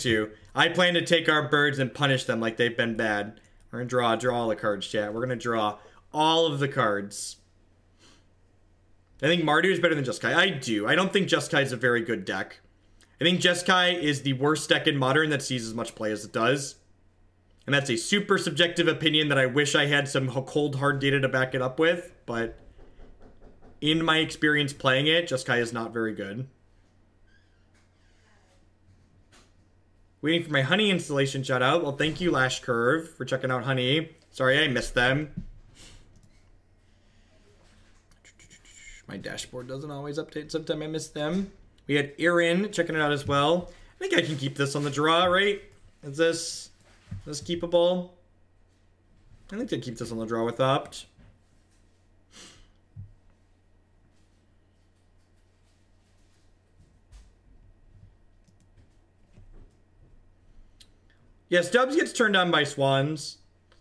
to. I plan to take our birds and punish them like they've been bad. We're gonna draw all the cards, chat. We're gonna draw all of the cards. I think Mardu is better than Jeskai. I do. I don't think Jeskai is a very good deck. I think Jeskai is the worst deck in Modern that sees as much play as it does. And that's a super subjective opinion that I wish I had some cold, hard data to back it up with. But in my experience playing it, Jeskai is not very good. Waiting for my Honey installation shout out. Well, thank you, Lash Curve, for checking out Honey. Sorry, I missed them. My dashboard doesn't always update. Sometimes I miss them. We had Erin checking it out as well. I think I can keep this on the draw, right? Is this keepable? I think I keep this on the draw with opt. Yes, Dubs gets turned on by Swans.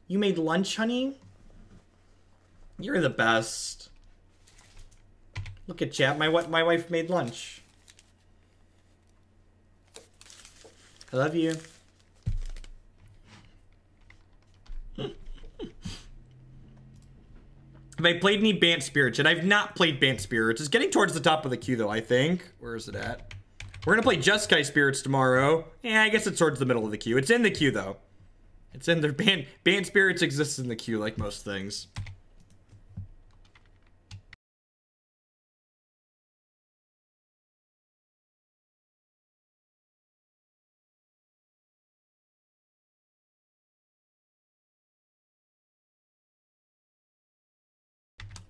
You made lunch, honey? You're the best. Look at chat. My wife made lunch. I love you. Have I played any Bant Spirits? And I've not played Bant Spirits. It's getting towards the top of the queue, though, I think. Where is it at? We're going to play Jeskai Spirits tomorrow. Yeah, I guess it's towards the middle of the queue. It's in the queue, though. It's in there. Bant Spirits exists in the queue, like most things.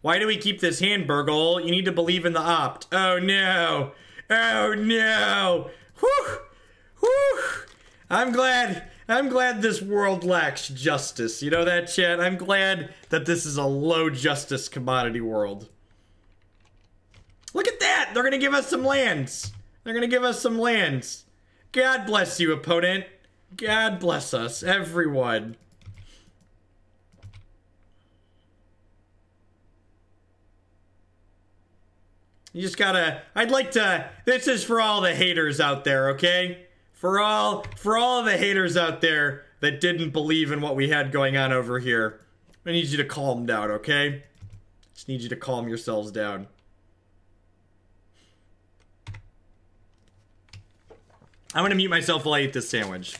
Why do we keep this hand, Burgle? You need to believe in the opt. Oh, no. Oh, no. Whew. Whew. I'm glad this world lacks justice. You know that, chat? I'm glad that this is a low justice commodity world. Look at that. They're going to give us some lands. They're going to give us some lands. God bless you, opponent. God bless us, everyone. You just gotta, I'd like to, this is for all the haters out there, okay? For all the haters out there that didn't believe in what we had going on over here. I need you to calm down, okay? Just need you to calm yourselves down. I'm gonna mute myself while I eat this sandwich.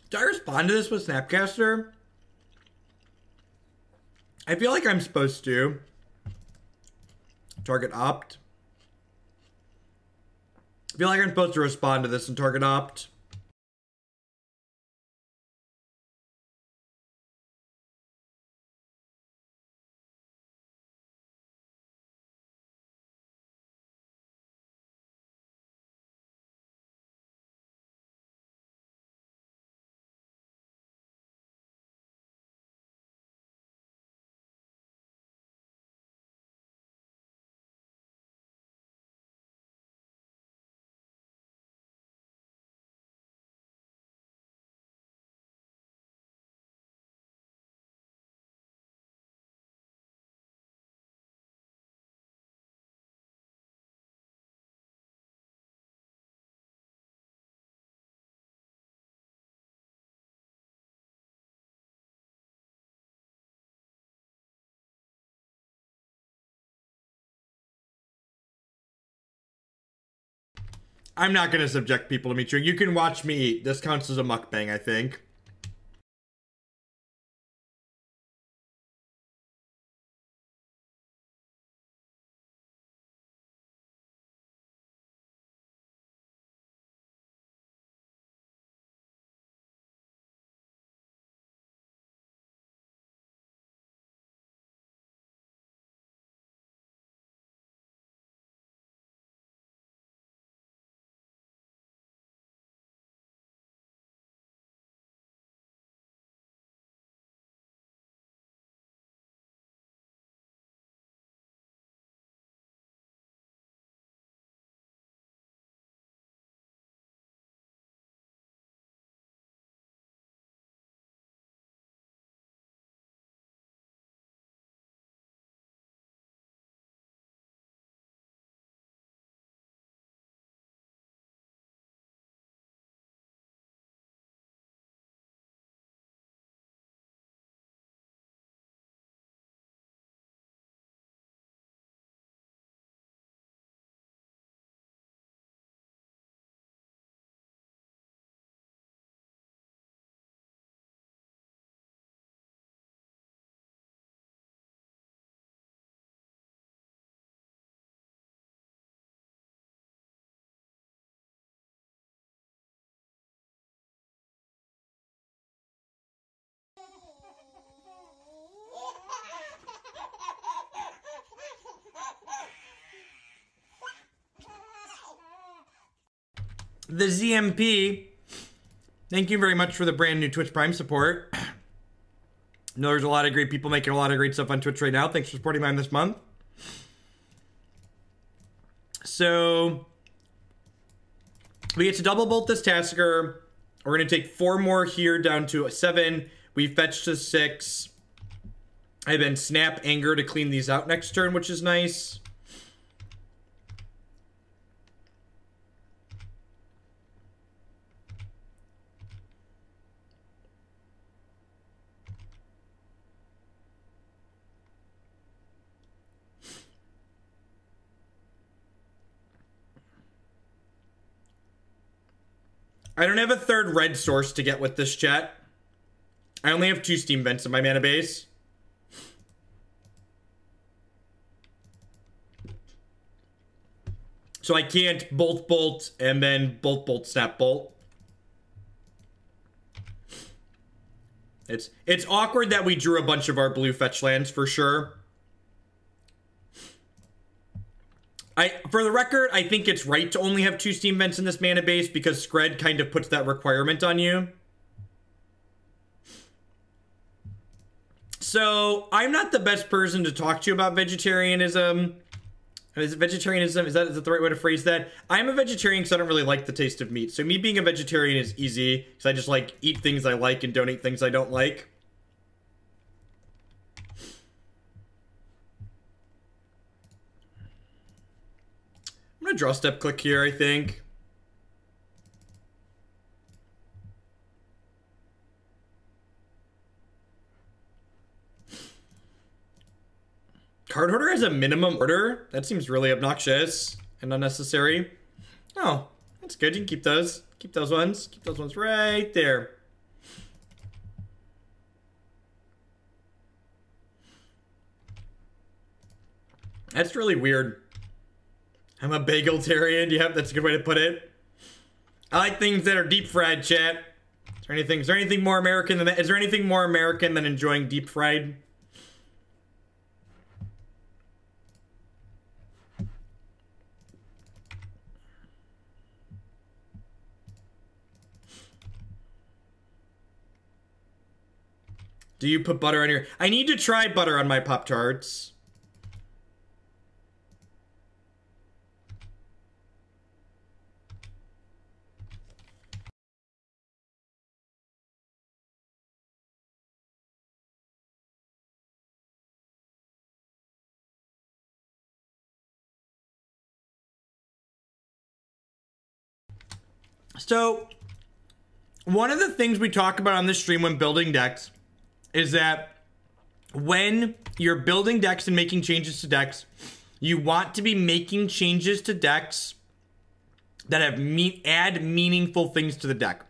Do I respond to this with Snapcaster? I feel like I'm supposed to. Target opt. I feel like I'm supposed to respond to this and target opt. I'm not going to subject people to me chewing. You can watch me eat. This counts as a mukbang, I think. The ZMP, thank you very much for the brand new Twitch Prime support. I know there's a lot of great people making a lot of great stuff on Twitch right now. Thanks for supporting mine this month. So, we get to double bolt this Tasker. We're going to take 4 more here down to 7. We fetch to 6. I then snap Anger to clean these out next turn, which is nice. I don't have a third red source to get with this chat. I only have 2 steam vents in my mana base. So I can't bolt and then bolt snap bolt. It's awkward that we drew a bunch of our blue fetch lands for sure. For the record, I think it's right to only have 2 steam vents in this mana base because Skred kind of puts that requirement on you. So, I'm not the best person to talk to you about vegetarianism. Is it vegetarianism? Is that the right way to phrase that? I'm a vegetarian because I don't really like the taste of meat. So me being a vegetarian is easy because I just like eat things I like and don't eat things I don't like. I'm gonna draw step click here, I think. Card hoarder has a minimum order? That seems really obnoxious and unnecessary. Oh, that's good. You can keep those. Keep those ones. Keep those ones right there. That's really weird. I'm a bagel-tarian. Yep, that's a good way to put it. I like things that are deep fried, chat. Is there anything more American than that? Is there anything more American than enjoying deep fried? Do you put butter on your... I need to try butter on my Pop-Tarts. So, one of the things we talk about on this stream when building decks is that when you're building decks and making changes to decks, you want to be making changes to decks that have add meaningful things to the deck.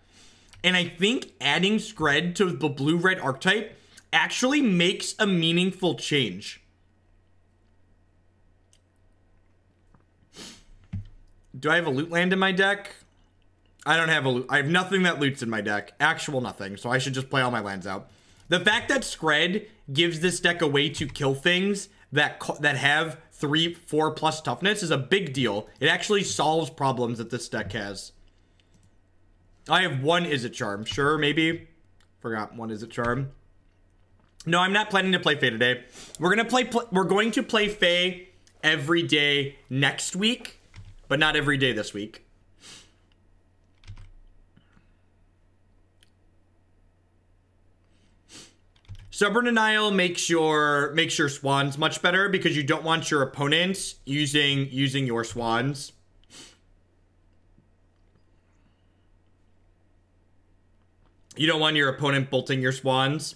And I think adding Skred to the blue-red archetype actually makes a meaningful change. Do I have a loot land in my deck? I don't have a loot. I have nothing that loots in my deck. Actual nothing. So I should just play all my lands out. The fact that Skred gives this deck a way to kill things that have 3-4 plus toughness is a big deal. It actually solves problems that this deck has. I have 1 Izzet Charm. Sure, maybe. Forgot 1 Izzet Charm. No, I'm not planning to play Fae today. We're going to play Fae every day next week, but not every day this week. Stubborn Denial makes your Swans much better because you don't want your opponents using your Swans. You don't want your opponent bolting your Swans.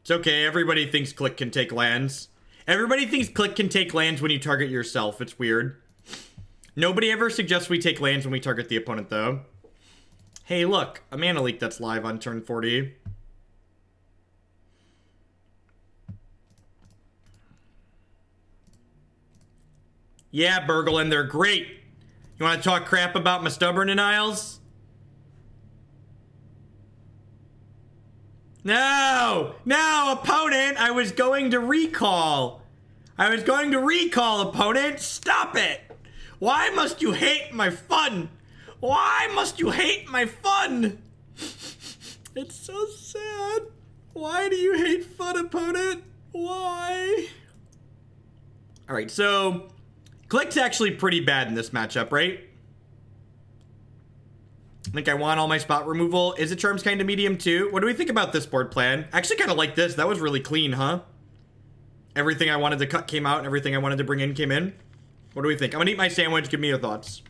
It's okay, everybody thinks Clique can take lands. Everybody thinks Clique can take lands when you target yourself. It's weird. Nobody ever suggests we take lands when we target the opponent, though. Hey, look, a mana leak that's live on turn 40. Yeah, Burgle, and they're great. You want to talk crap about my Stubborn Denials? No! No, opponent! I was going to recall! I was going to recall, opponent! Stop it! Why must you hate my fun? Why must you hate my fun? It's so sad. Why do you hate fun, opponent? Why? Alright, so Clique's actually pretty bad in this matchup, right? I think I want all my spot removal. Izzet Charm's kind of medium too. What do we think about this board plan? I actually kind of like this. That was really clean, huh? Everything I wanted to cut came out and everything I wanted to bring in came in. What do we think? I'm gonna eat my sandwich. Give me your thoughts.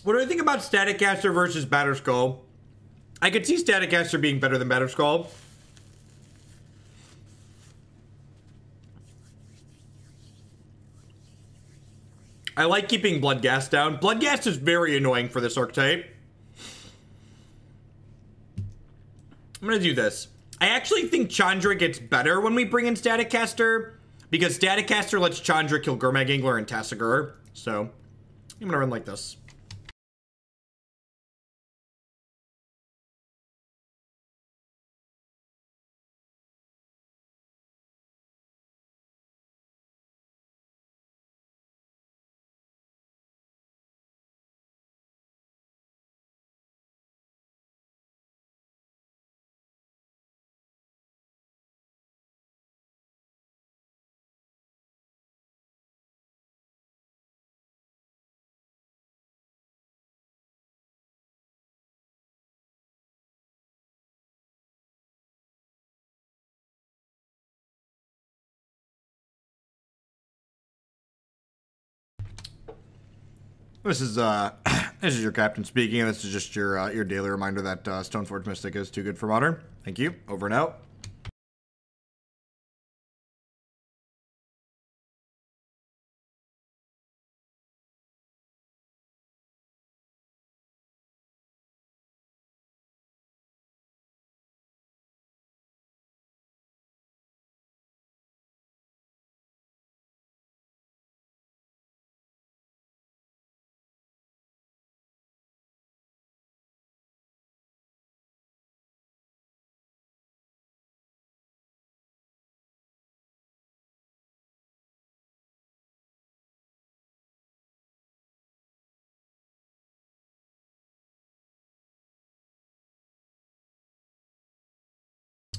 What do I think about Staticaster versus Batterskull? I could see Staticaster being better than Batterskull. I like keeping Bloodghast down. Bloodghast is very annoying for this archetype. I'm gonna do this. I actually think Chandra gets better when we bring in Staticaster, because Staticaster lets Chandra kill Gurmag Angler and Tassigur. So, I'm gonna run like this. This is this is your captain speaking, and this is just your daily reminder that Stoneforge Mystic is too good for Modern. Thank you. Over and out.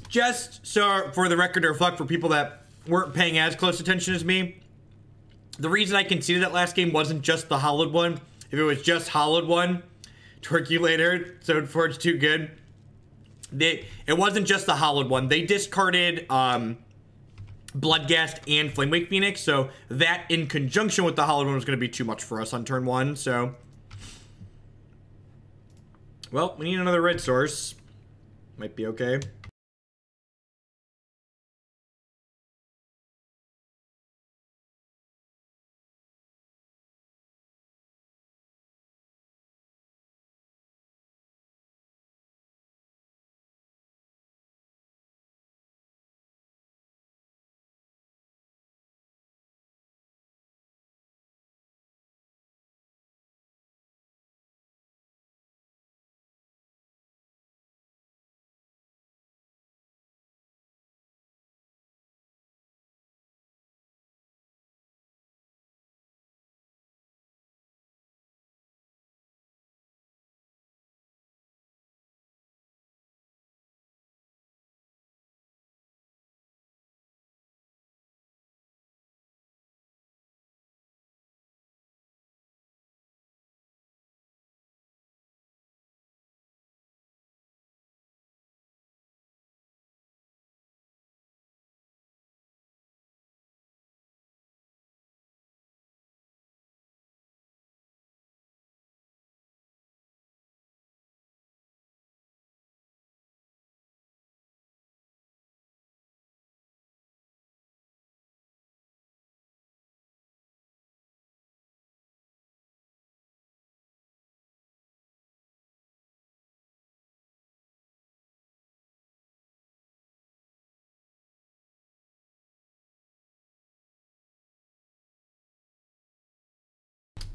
Just so for the record to reflect for people that weren't paying as close attention as me, the reason I conceded that last game wasn't just the hollowed one. If it was just hollowed one, twerk you later, Stoneforge too good. It wasn't just the hollowed one. They discarded Bloodghast and Flamewake Phoenix, so that in conjunction with the hollowed one was going to be too much for us on turn one, so... Well, we need another red source. Might be okay.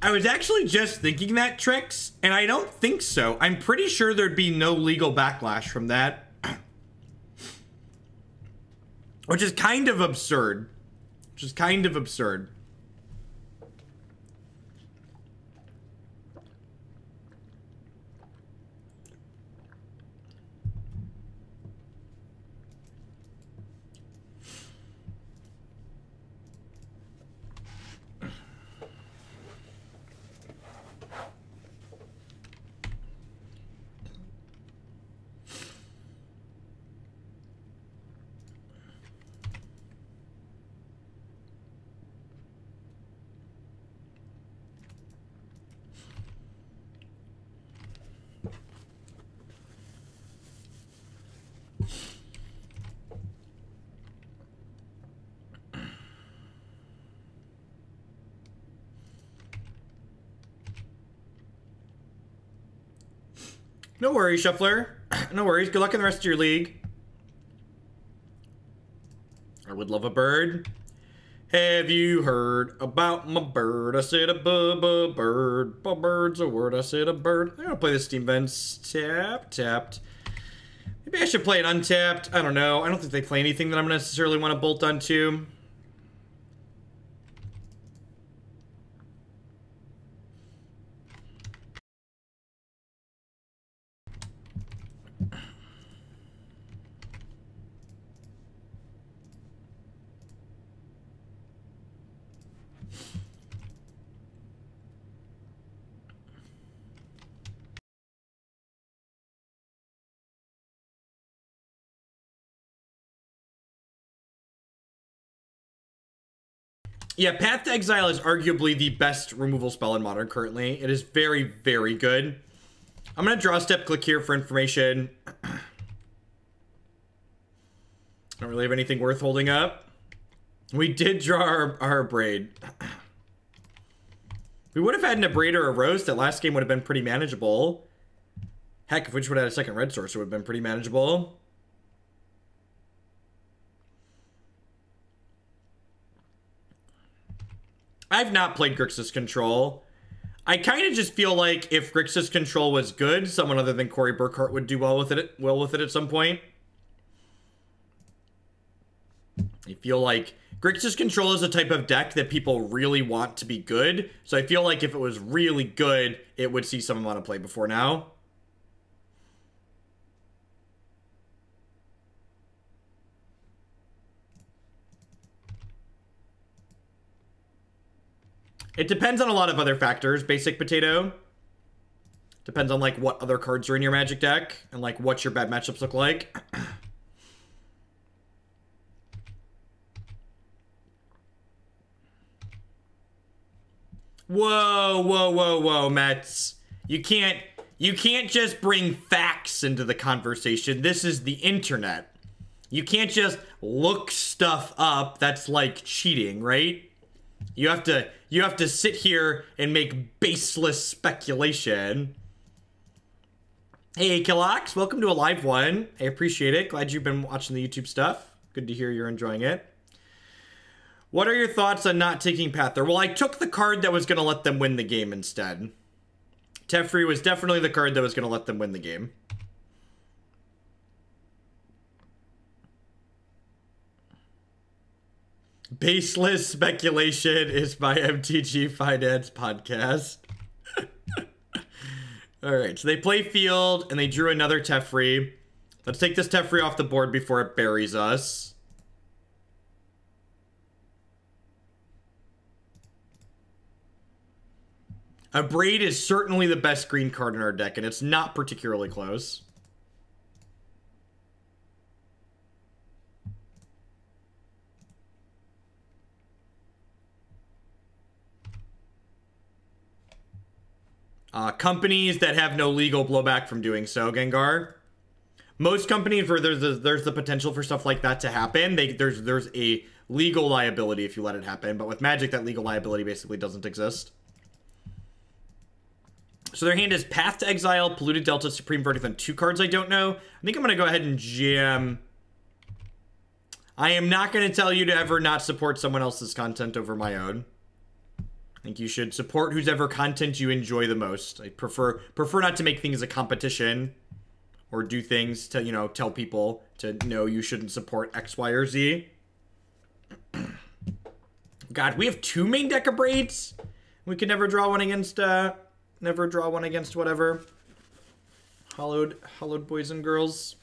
I was actually just thinking that, Tricks, and I don't think so. I'm pretty sure there'd be no legal backlash from that. Which is kind of absurd. Which is kind of absurd. No worries, Shuffler. No worries. Good luck in the rest of your league. I would love a bird. Have you heard about my bird? I said a bird. A bird's a word. I said a bird. I'm gonna play the Steam Vents. Tapped. Maybe I should play it untapped. I don't know. I don't think they play anything that I'm gonna necessarily want to bolt onto. Yeah, Path to Exile is arguably the best removal spell in Modern currently. It is very, very good. I'm going to draw a step click here for information. Don't really have anything worth holding up. We did draw our Abrade. We would have had an Abrade or a Roast. That last game would have been pretty manageable. Heck, if we just would have had a second red source, it would have been pretty manageable. I've not played Grixis Control. I kind of just feel like if Grixis Control was good, someone other than Corey Burkhart would do well with it at some point. I feel like Grixis Control is a type of deck that people really want to be good. So I feel like if it was really good, it would see some amount of play before now. It depends on a lot of other factors, Basic Potato. Depends on, like, what other cards are in your Magic deck and, like, what your bad matchups look like. Whoa, Mets. You can't just bring facts into the conversation. This is the internet. You can't just look stuff up. That's like cheating, right? You have to sit here and make baseless speculation. Hey, Killox, welcome to a live one. I appreciate it. Glad you've been watching the YouTube stuff. Good to hear you're enjoying it. What are your thoughts on not taking Pather? Well, I took the card that was going to let them win the game instead. Teferi was definitely the card that was going to let them win the game. Baseless speculation is my MTG Finance podcast. Alright, so they play field, and they drew another Teferi. Let's take this Teferi off the board before it buries us. Abrade is certainly the best green card in our deck, and it's not particularly close. Companies that have no legal blowback from doing so, Gengar. Most companies where there's the potential for stuff like that to happen, there's a legal liability if you let it happen. But with Magic, that legal liability basically doesn't exist. So their hand is Path to Exile, Polluted Delta, Supreme Verdict, and 2 cards I don't know. I think I'm going to go ahead and jam. I am not going to tell you to ever not support someone else's content over my own. think you should support whoever content you enjoy the most. I prefer not to make things a competition or do things to, you know, tell people to know you shouldn't support X, Y, or Z. God, we have 2 main deck Abrades. We could never draw one against whatever. Hollowed boys and girls.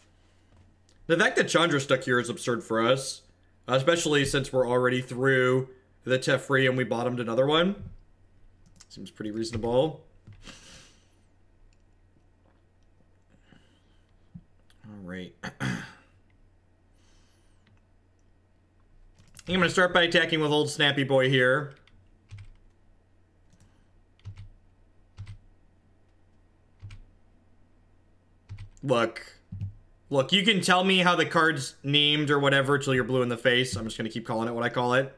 The fact that Chandra stuck here is absurd for us. Especially since we're already through the Teferi and we bottomed another one. Seems pretty reasonable. Alright. I think I'm going to start by attacking with old Snappy Boy here. Look, you can tell me how the card's named or whatever till you're blue in the face. I'm just going to keep calling it what I call it.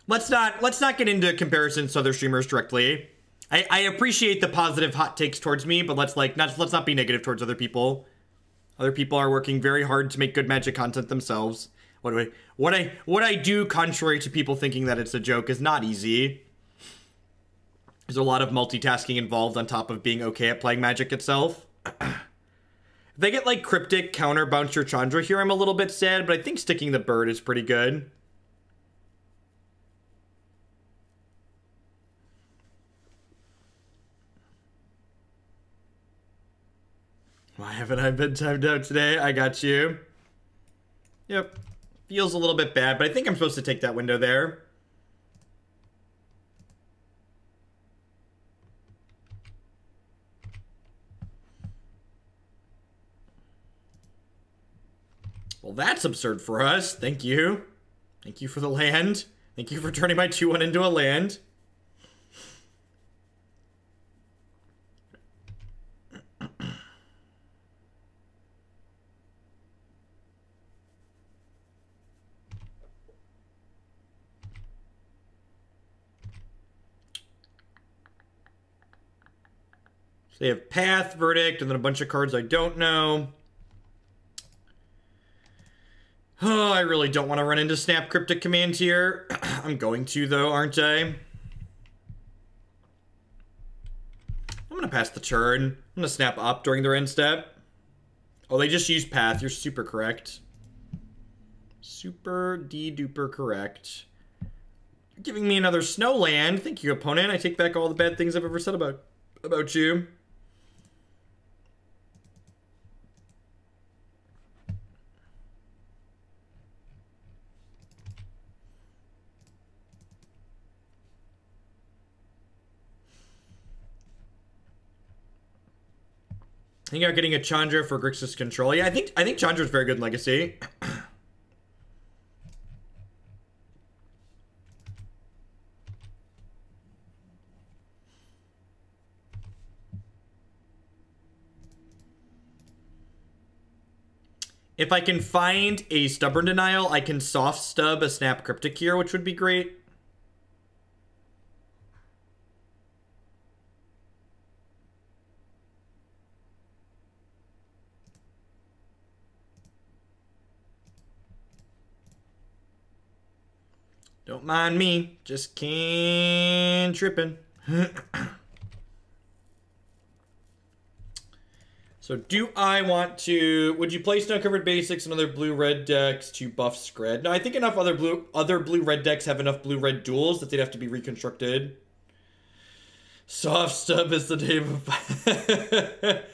Let's not get into comparisons to other streamers directly. I appreciate the positive hot takes towards me, but let's not be negative towards other people. Other people are working very hard to make good Magic content themselves. What I do, contrary to people thinking that it's a joke, is not easy. There's a lot of multitasking involved on top of being okay at playing Magic itself. If they get like Cryptic, Counter, Bounce your Chandra here, I'm a little bit sad, but I think sticking the bird is pretty good. Why haven't I been timed out today? I got you. Yep. Feels a little bit bad, but I think I'm supposed to take that window there. Well, that's absurd for us. Thank you. Thank you for the land. Thank you for turning my 2-1 into a land. They have Path, Verdict, and then a bunch of cards I don't know. Oh, I really don't want to run into Snap Cryptic Command here. I'm going to, though, aren't I? I'm going to pass the turn. I'm going to snap up during their end step. Oh, they just used Path. You're super correct. Super D-duper correct. You're giving me another Snowland. Thank you, opponent. I take back all the bad things I've ever said about you. I think I'm getting a Chandra for Grixis control. Yeah, I think Chandra's very good in Legacy. If I can find a Stubborn Denial, I can soft stub a Snap Cryptic here, which would be great. Don't mind me, just can't tripping. So do I want to... Would you play Snow-Covered Basics and other blue-red decks to buff Skred? No, I think enough other blue-red decks have enough blue-red duels that they'd have to be reconstructed. Soft Stub is the name of...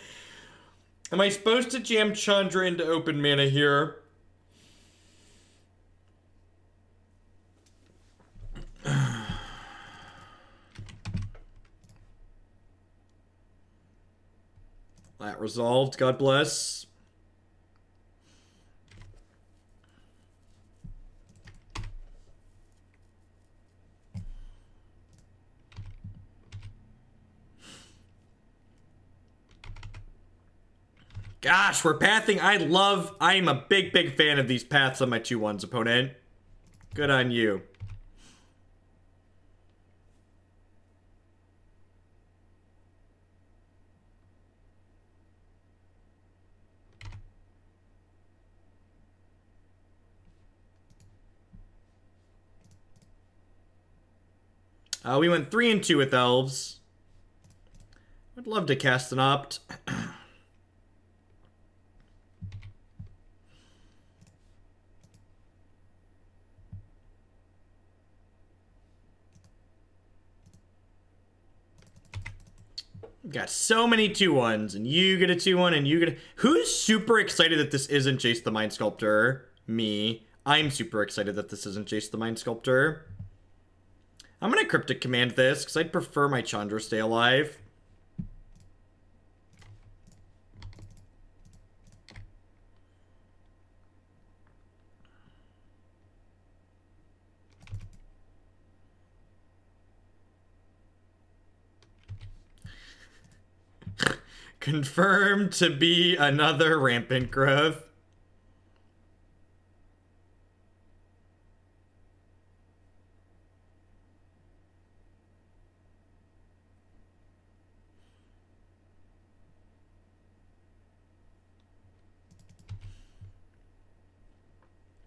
Am I supposed to jam Chandra into open mana here? That resolved, God bless. Gosh, we're pathing. I am a big fan of these paths on my 2-1s, opponent. Good on you. We went 3 and 2 with elves. I'd love to cast an opt. Got so many 2-1s, and you get a 2-1, and you get a... Who's super excited that this isn't Jace the Mind Sculptor? Me. I'm super excited that this isn't Jace the Mind Sculptor. I'm gonna Cryptic Command this, because I'd prefer my Chandra stay alive. Confirmed to be another rampant growth.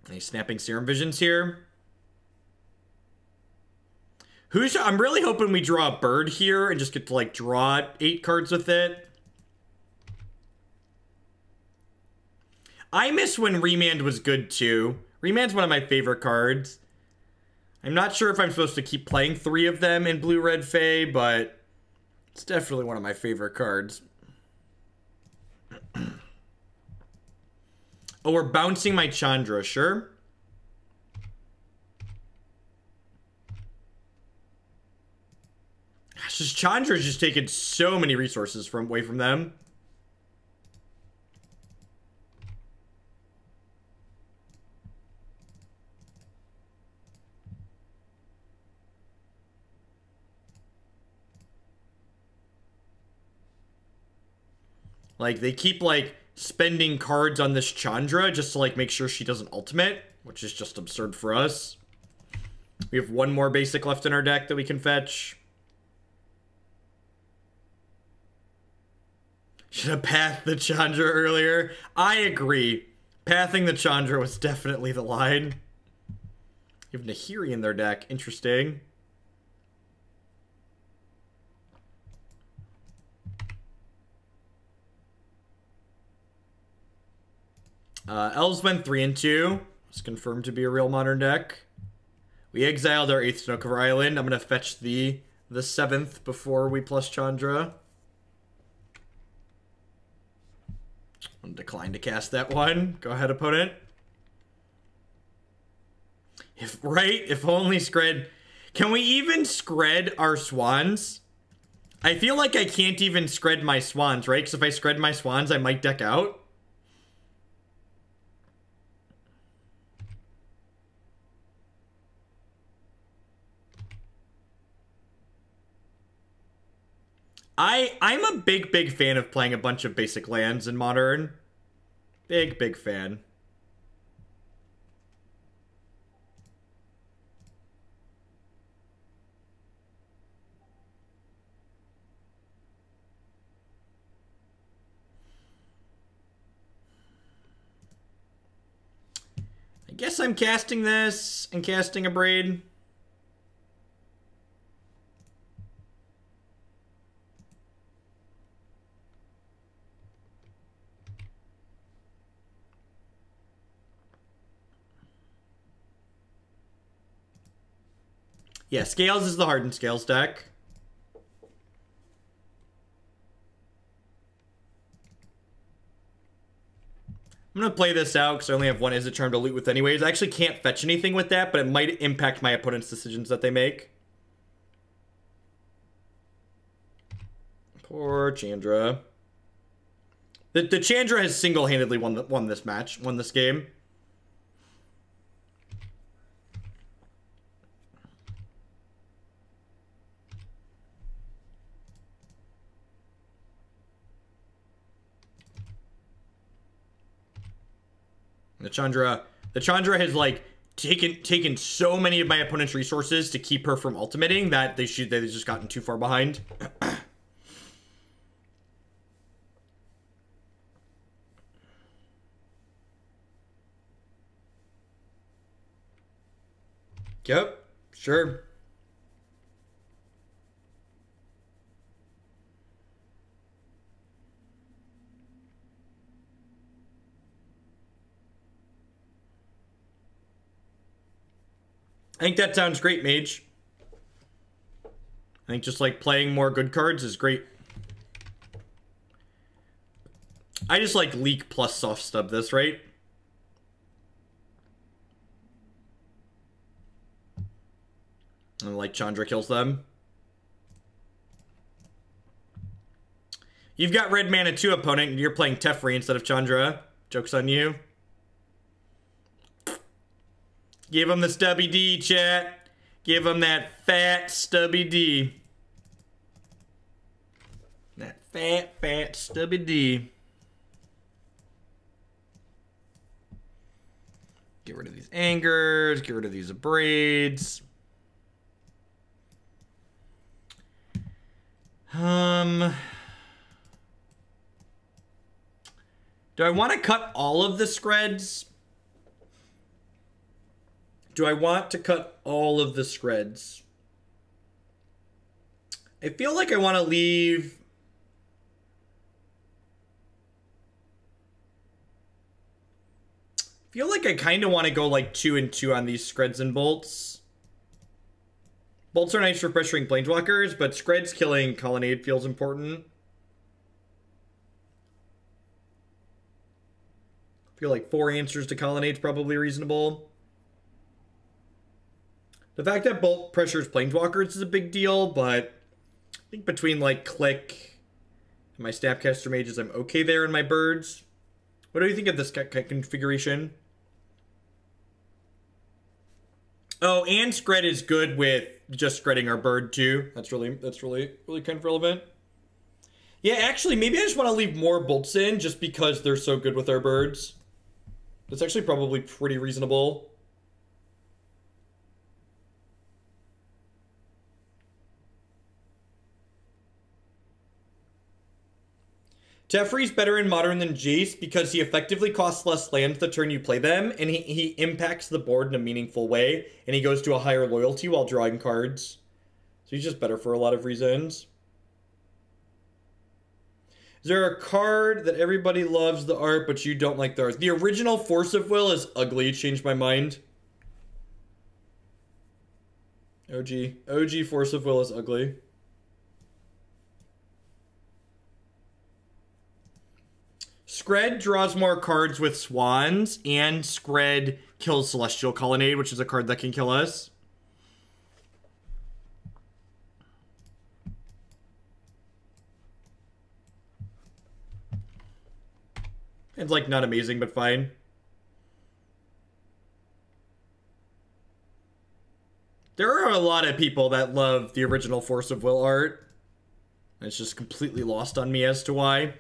Any snapping serum visions here? I'm really hoping we draw a bird here and just get to like draw 8 cards with it. I miss when Remand was good too. Remand's one of my favorite cards. I'm not sure if I'm supposed to keep playing 3 of them in Blue-Red Fae, but it's definitely one of my favorite cards. Oh, we're bouncing my Chandra, sure. Gosh, this Chandra's just taken so many resources away from them. Like, they keep, like, spending cards on this Chandra just to, like, make sure she doesn't ultimate, which is just absurd for us. We have 1 more basic left in our deck that we can fetch. Should have pathed the Chandra earlier. I agree. Pathing the Chandra was definitely the line. You have Nahiri in their deck. Interesting. Elves went 3 and 2. It's confirmed to be a real modern deck. We exiled our 8th Snookover Island. I'm going to fetch the 7th before we plus Chandra. I'm decline to cast that one. Go ahead, opponent. If only Skred... Can we even Skred our Swans? I feel like I can't even Skred my Swans, right? Because if I Skred my Swans, I might deck out. I'm a big fan of playing a bunch of basic lands in Modern. Big fan. I guess I'm casting this and casting Abrade. Yeah, Scales is the Hardened Scales deck. I'm going to play this out because I only have 1 Izzet Charm to loot with anyways. I actually can't fetch anything with that, but it might impact my opponent's decisions that they make. Poor Chandra. The Chandra has single-handedly won this match, won this game. The Chandra has like taken so many of my opponent's resources to keep her from ultimating that they've just gotten too far behind. Yep, sure. I think that sounds great, Mage. I think just like playing more good cards is great. I just like leak plus soft stub this, right? And like Chandra kills them. You've got red mana 2 opponent, and you're playing Teferi instead of Chandra. Joke's on you. Give him the stubby D, chat. Give him that fat stubby D. That fat stubby D. Get rid of these angers. Get rid of these abrades. Do I want to cut all of the Skreds? Do I want to cut all of the Skreds? I feel like I want to leave... I feel like I kind of want to go like 2 and 2 on these Skreds and Bolts. Bolts are nice for pressuring Planeswalkers, but Skreds killing Colonnade feels important. I feel like 4 answers to Colonnade is probably reasonable. The fact that Bolt pressures Planeswalkers is a big deal, but I think between like Clique and my Snapcaster Mages, I'm okay there in my birds. What do you think of this configuration? Oh, and Skred is good with just Skredding our bird too. That's really kind of relevant. Yeah, actually, maybe I just want to leave more bolts in just because they're so good with our birds. That's actually probably pretty reasonable. Teferi's better in Modern than Jace because he effectively costs less land the turn you play them, and he impacts the board in a meaningful way, and he goes to a higher loyalty while drawing cards. So he's just better for a lot of reasons. Is there a card that everybody loves the art, but you don't like the art? The original Force of Will is ugly. Changed my mind. OG Force of Will is ugly. Skred draws more cards with Swans, and Skred kills Celestial Colonnade, which is a card that can kill us. It's like not amazing, but fine. There are a lot of people that love the original Force of Will art. It's just completely lost on me as to why.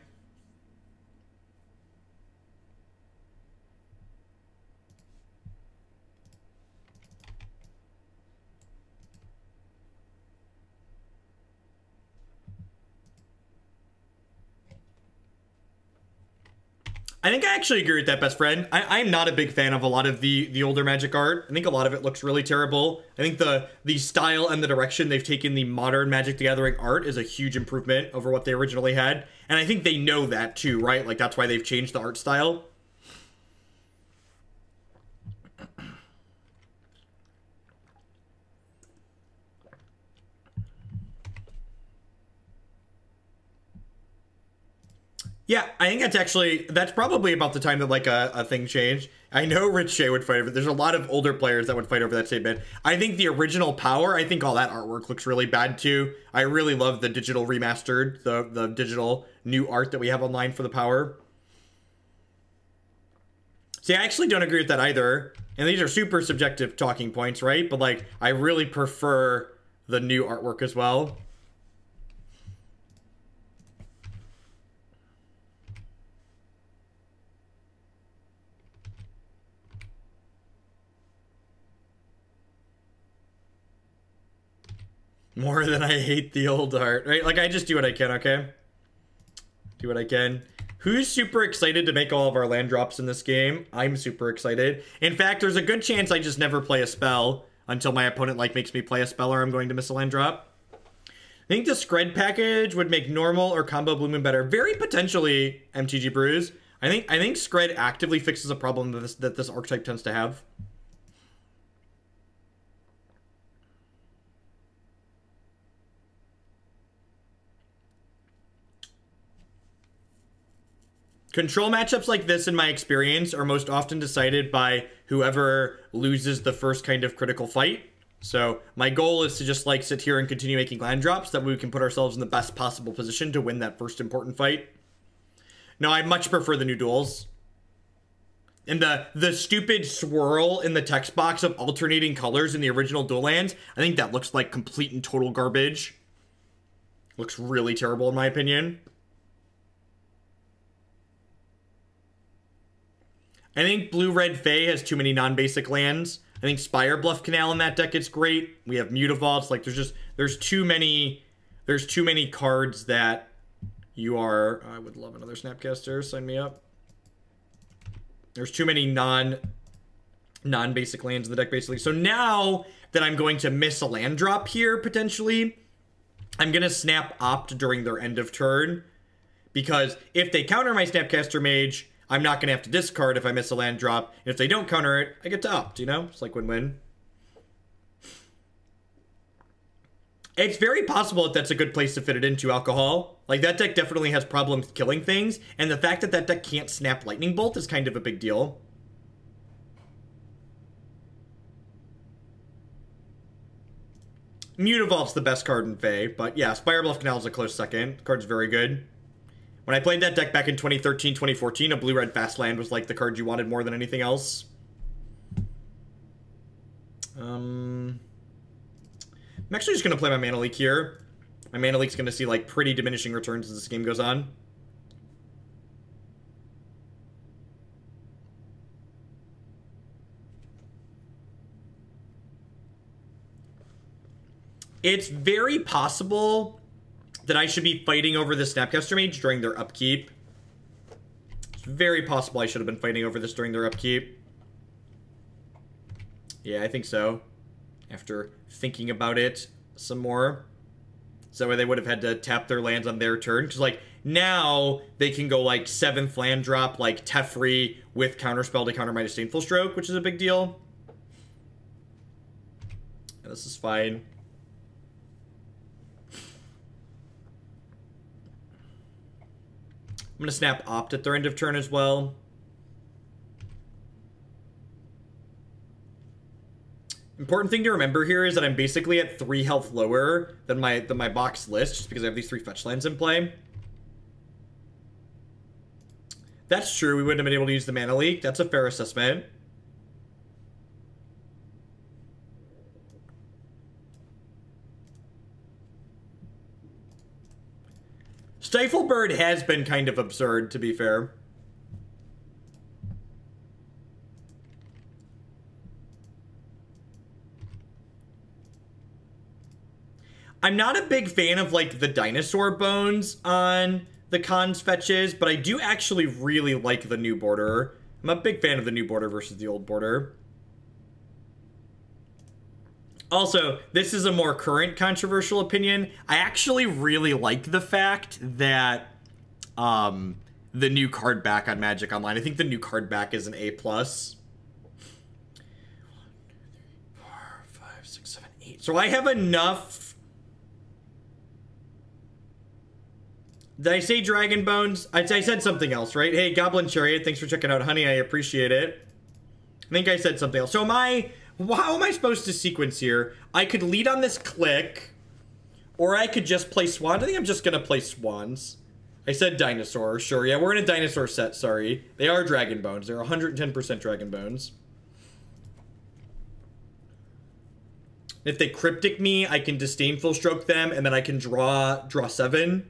I think I actually agree with that, best friend. I'm not a big fan of a lot of the older Magic art. I think a lot of it looks really terrible. I think the style and the direction they've taken the modern Magic the Gathering art is a huge improvement over what they originally had. And I think they know that too, right? Like that's why they've changed the art style. Yeah, I think that's probably about the time that like a thing changed. I know Rich Shea would fight over it. There's a lot of older players that would fight over that statement. I think the original Power, I think all that artwork looks really bad too. I really love the digital remastered, the digital new art that we have online for the Power. See, I actually don't agree with that either. And these are super subjective talking points, right? But like, I really prefer the new artwork as well. More than I hate the old art, right? Like, I just do what I can, okay? Do what I can. Who's super excited to make all of our land drops in this game? I'm super excited. In fact, there's a good chance I just never play a spell until my opponent, like, makes me play a spell or I'm going to miss a land drop. I think the Skred package would make normal or combo Blue Moon better. Very potentially, MTG Brews. I think Skred actively fixes a problem that this archetype tends to have. Control matchups like this, in my experience, are most often decided by whoever loses the first kind of critical fight. So my goal is to just like sit here and continue making land drops that we can put ourselves in the best possible position to win that first important fight. No, I much prefer the new duels. And the stupid swirl in the text box of alternating colors in the original dual lands, I think that looks like complete and total garbage. Looks really terrible in my opinion. I think Blue-Red Fae has too many non-basic lands. I think Spire Bluff Canal in that deck is great. We have Mutavaults. Like there's too many cards that you are. I would love another Snapcaster. Sign me up. There's too many non-basic lands in the deck basically. So now that I'm going to miss a land drop here potentially, I'm gonna Snap Opt during their end of turn, because if they counter my Snapcaster Mage, I'm not going to have to discard if I miss a land drop. And if they don't counter it, I get to opt, you know? It's like win-win. It's very possible that that's a good place to fit it into alcohol. Like, that deck definitely has problems killing things. And the fact that that deck can't snap Lightning Bolt is kind of a big deal. Mutavault's the best card in Fae. But yeah, Spire Bluff Canal is a close second. The card's very good. When I played that deck back in 2013, 2014, a blue-red fast land was like the card you wanted more than anything else. I'm actually just going to play my Mana Leak here. My Mana Leak's going to see like pretty diminishing returns as this game goes on. It's very possible that I should be fighting over the Snapcaster Mage during their upkeep. It's very possible I should have been fighting over this during their upkeep. Yeah, I think so. After thinking about it some more. So they would have had to tap their lands on their turn. Because, like, now they can go, like, 7th land drop, like, Teferi with Counterspell to counter my Disdainful Stroke, which is a big deal. Yeah, this is fine. I'm going to Snap Opt at their end of turn as well. Important thing to remember here is that I'm basically at 3 health lower than my box list, just because I have these 3 fetch lands in play. That's true, we wouldn't have been able to use the Mana Leak. That's a fair assessment. Stifle Bird has been kind of absurd, to be fair. I'm not a big fan of, like, the dinosaur bones on the Khans fetches, but I do actually really like the new border. I'm a big fan of the new border versus the old border. Also, this is a more current controversial opinion. I actually really like the fact that the new card back on Magic Online. I think the new card back is an A+. 1, 2, 3, 4, 5, 6, 7, 8. So I have enough. Did I say Dragon Bones? I said something else, right? Hey, Goblin Chariot, thanks for checking out, honey. I appreciate it. I think I said something else. So how am I supposed to sequence here? I could lead on this Clique, or I could just play Swans. I think I'm just going to play Swans. I said Dinosaur, sure. Yeah, we're in a Dinosaur set, sorry. They are Dragon Bones. They're 110% Dragon Bones. If they Cryptic me, I can Disdainful Stroke them, and then I can draw 7.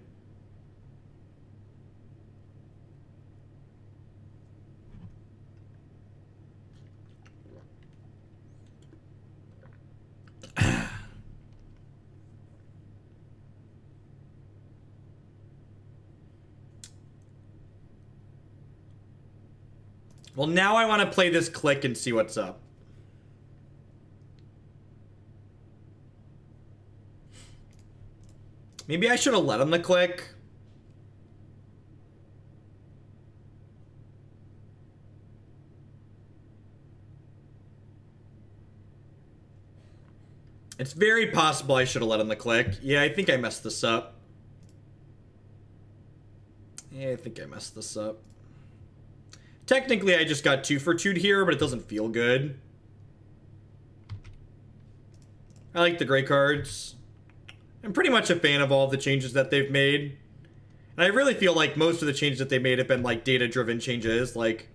Well, now I want to play this Clique and see what's up. Maybe I should have let him the Clique. It's very possible I should have let him the Clique. Yeah, I think I messed this up. Technically, I just got 2 for 2'd here, but it doesn't feel good. I like the gray cards. I'm pretty much a fan of all the changes that they've made. And I really feel like most of the changes that they made have been, like, data-driven changes. Like,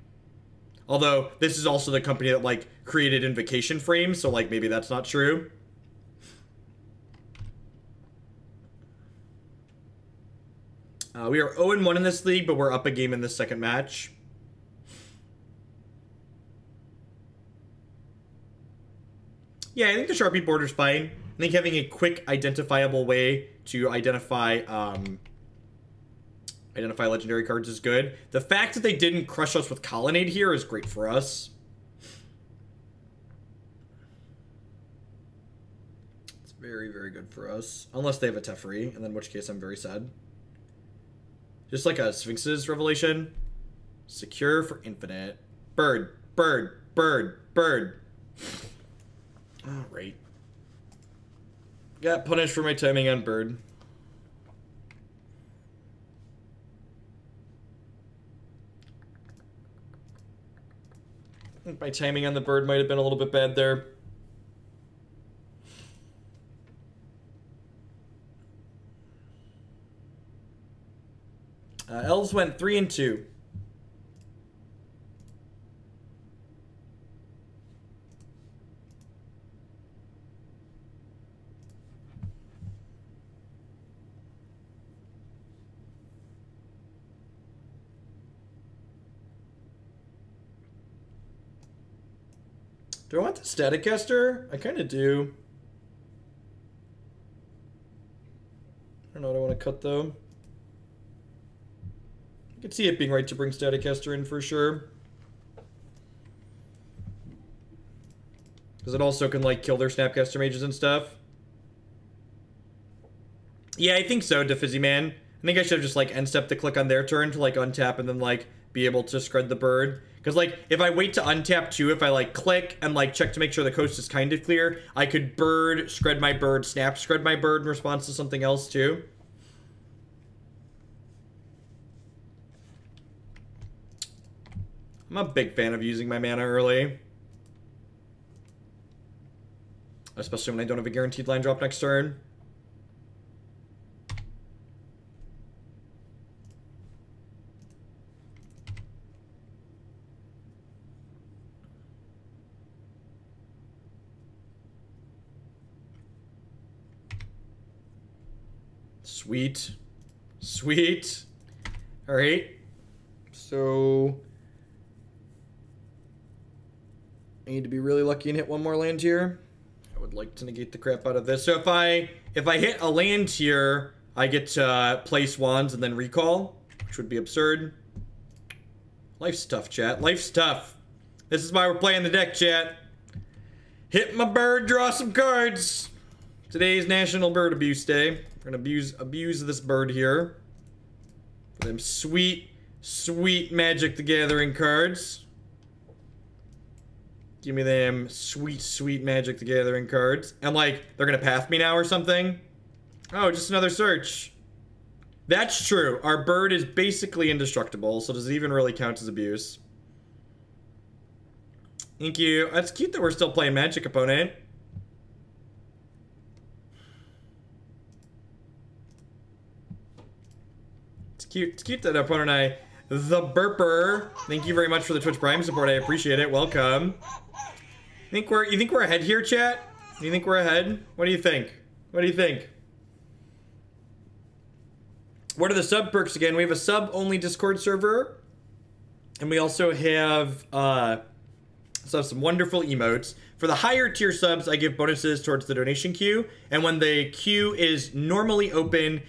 although, this is also the company that, like, created Invocation Frames, so, like, maybe that's not true. We are 0-1 in this league, but we're up a game in this second match. Yeah, I think the Sharpie border's fine. I think having a quick, identifiable way to identify legendary cards is good. The fact that they didn't crush us with Colonnade here is great for us. It's very, very good for us. Unless they have a Teferi, and in which case I'm very sad. Just like a Sphinx's Revelation. Secure for infinite. Bird, bird, bird, bird. Alright. Got punished for my timing on bird. I think my timing on the bird might have been a little bit bad there. Elves went 3 and 2. Do I want the Staticaster? I kind of do. I don't know what I want to cut, though. I could see it being right to bring Staticaster in for sure. Because it also can, like, kill their Snapcaster Mages and stuff. Yeah, I think so, Defizzy Man. I think I should have just, like, end-step the click on their turn to, like, untap and then, like, be able to Skred the bird. Because, like, if I wait to untap too, if I, like, click and, like, check to make sure the coast is kind of clear, I could bird, Skred my bird, snap, Skred my bird in response to something else too. I'm a big fan of using my mana early. Especially when I don't have a guaranteed line drop next turn. Sweet. Sweet. Alright. So I need to be really lucky and hit one more land here. I would like to negate the crap out of this. So if I hit a land here, I get to play Swans and then recall, which would be absurd. Life's tough, chat. Life's tough. This is why we're playing the deck, chat. Hit my bird, draw some cards. Today's National Bird Abuse Day. We're gonna abuse this bird here. For them sweet, sweet Magic the Gathering cards. Give me them sweet, sweet Magic the Gathering cards. And, like, they're gonna path me now or something? Oh, just another search. That's true. Our bird is basically indestructible, so does it even really count as abuse? Thank you. That's cute that we're still playing Magic, opponent. It's cute that opponent and I, the burper. Thank you very much for the Twitch Prime support. I appreciate it. Welcome. You think we're ahead here, chat? You think we're ahead? What do you think? What do you think? What are the sub perks again? We have a sub-only Discord server. And we also have some wonderful emotes. For the higher tier subs, I give bonuses towards the donation queue. And when the queue is normally open,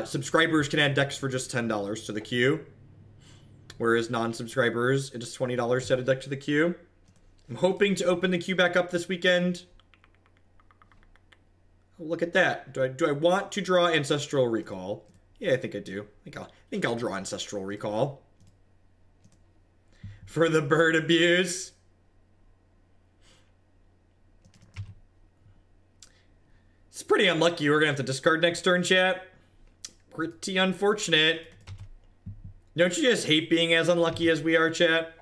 subscribers can add decks for just $10 to the queue. Whereas non-subscribers, it is $20 to add a deck to the queue. I'm hoping to open the queue back up this weekend. Oh, look at that. Do I want to draw Ancestral Recall? Yeah, I think I do. I think I'll draw Ancestral Recall. For the bird abuse. It's pretty unlucky. We're gonna have to discard next turn, chat. Pretty unfortunate. Don't you just hate being as unlucky as we are, chat?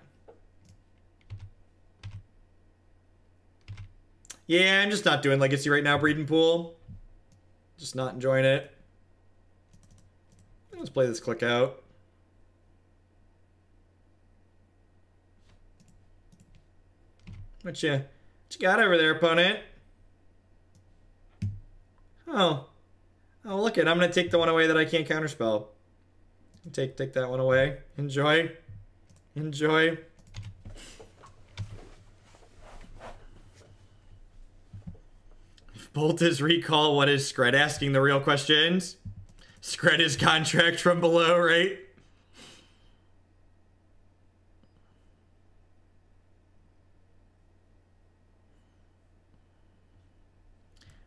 Yeah, I'm just not doing Legacy right now, Breeding Pool. Just not enjoying it. Let's play this Clique out. What you got over there, opponent? Oh, look it. I'm gonna take the one away that I can't counterspell. Take that one away. Enjoy. Bolt is recall. What is Skred asking the real questions? Skred is contract from below, right?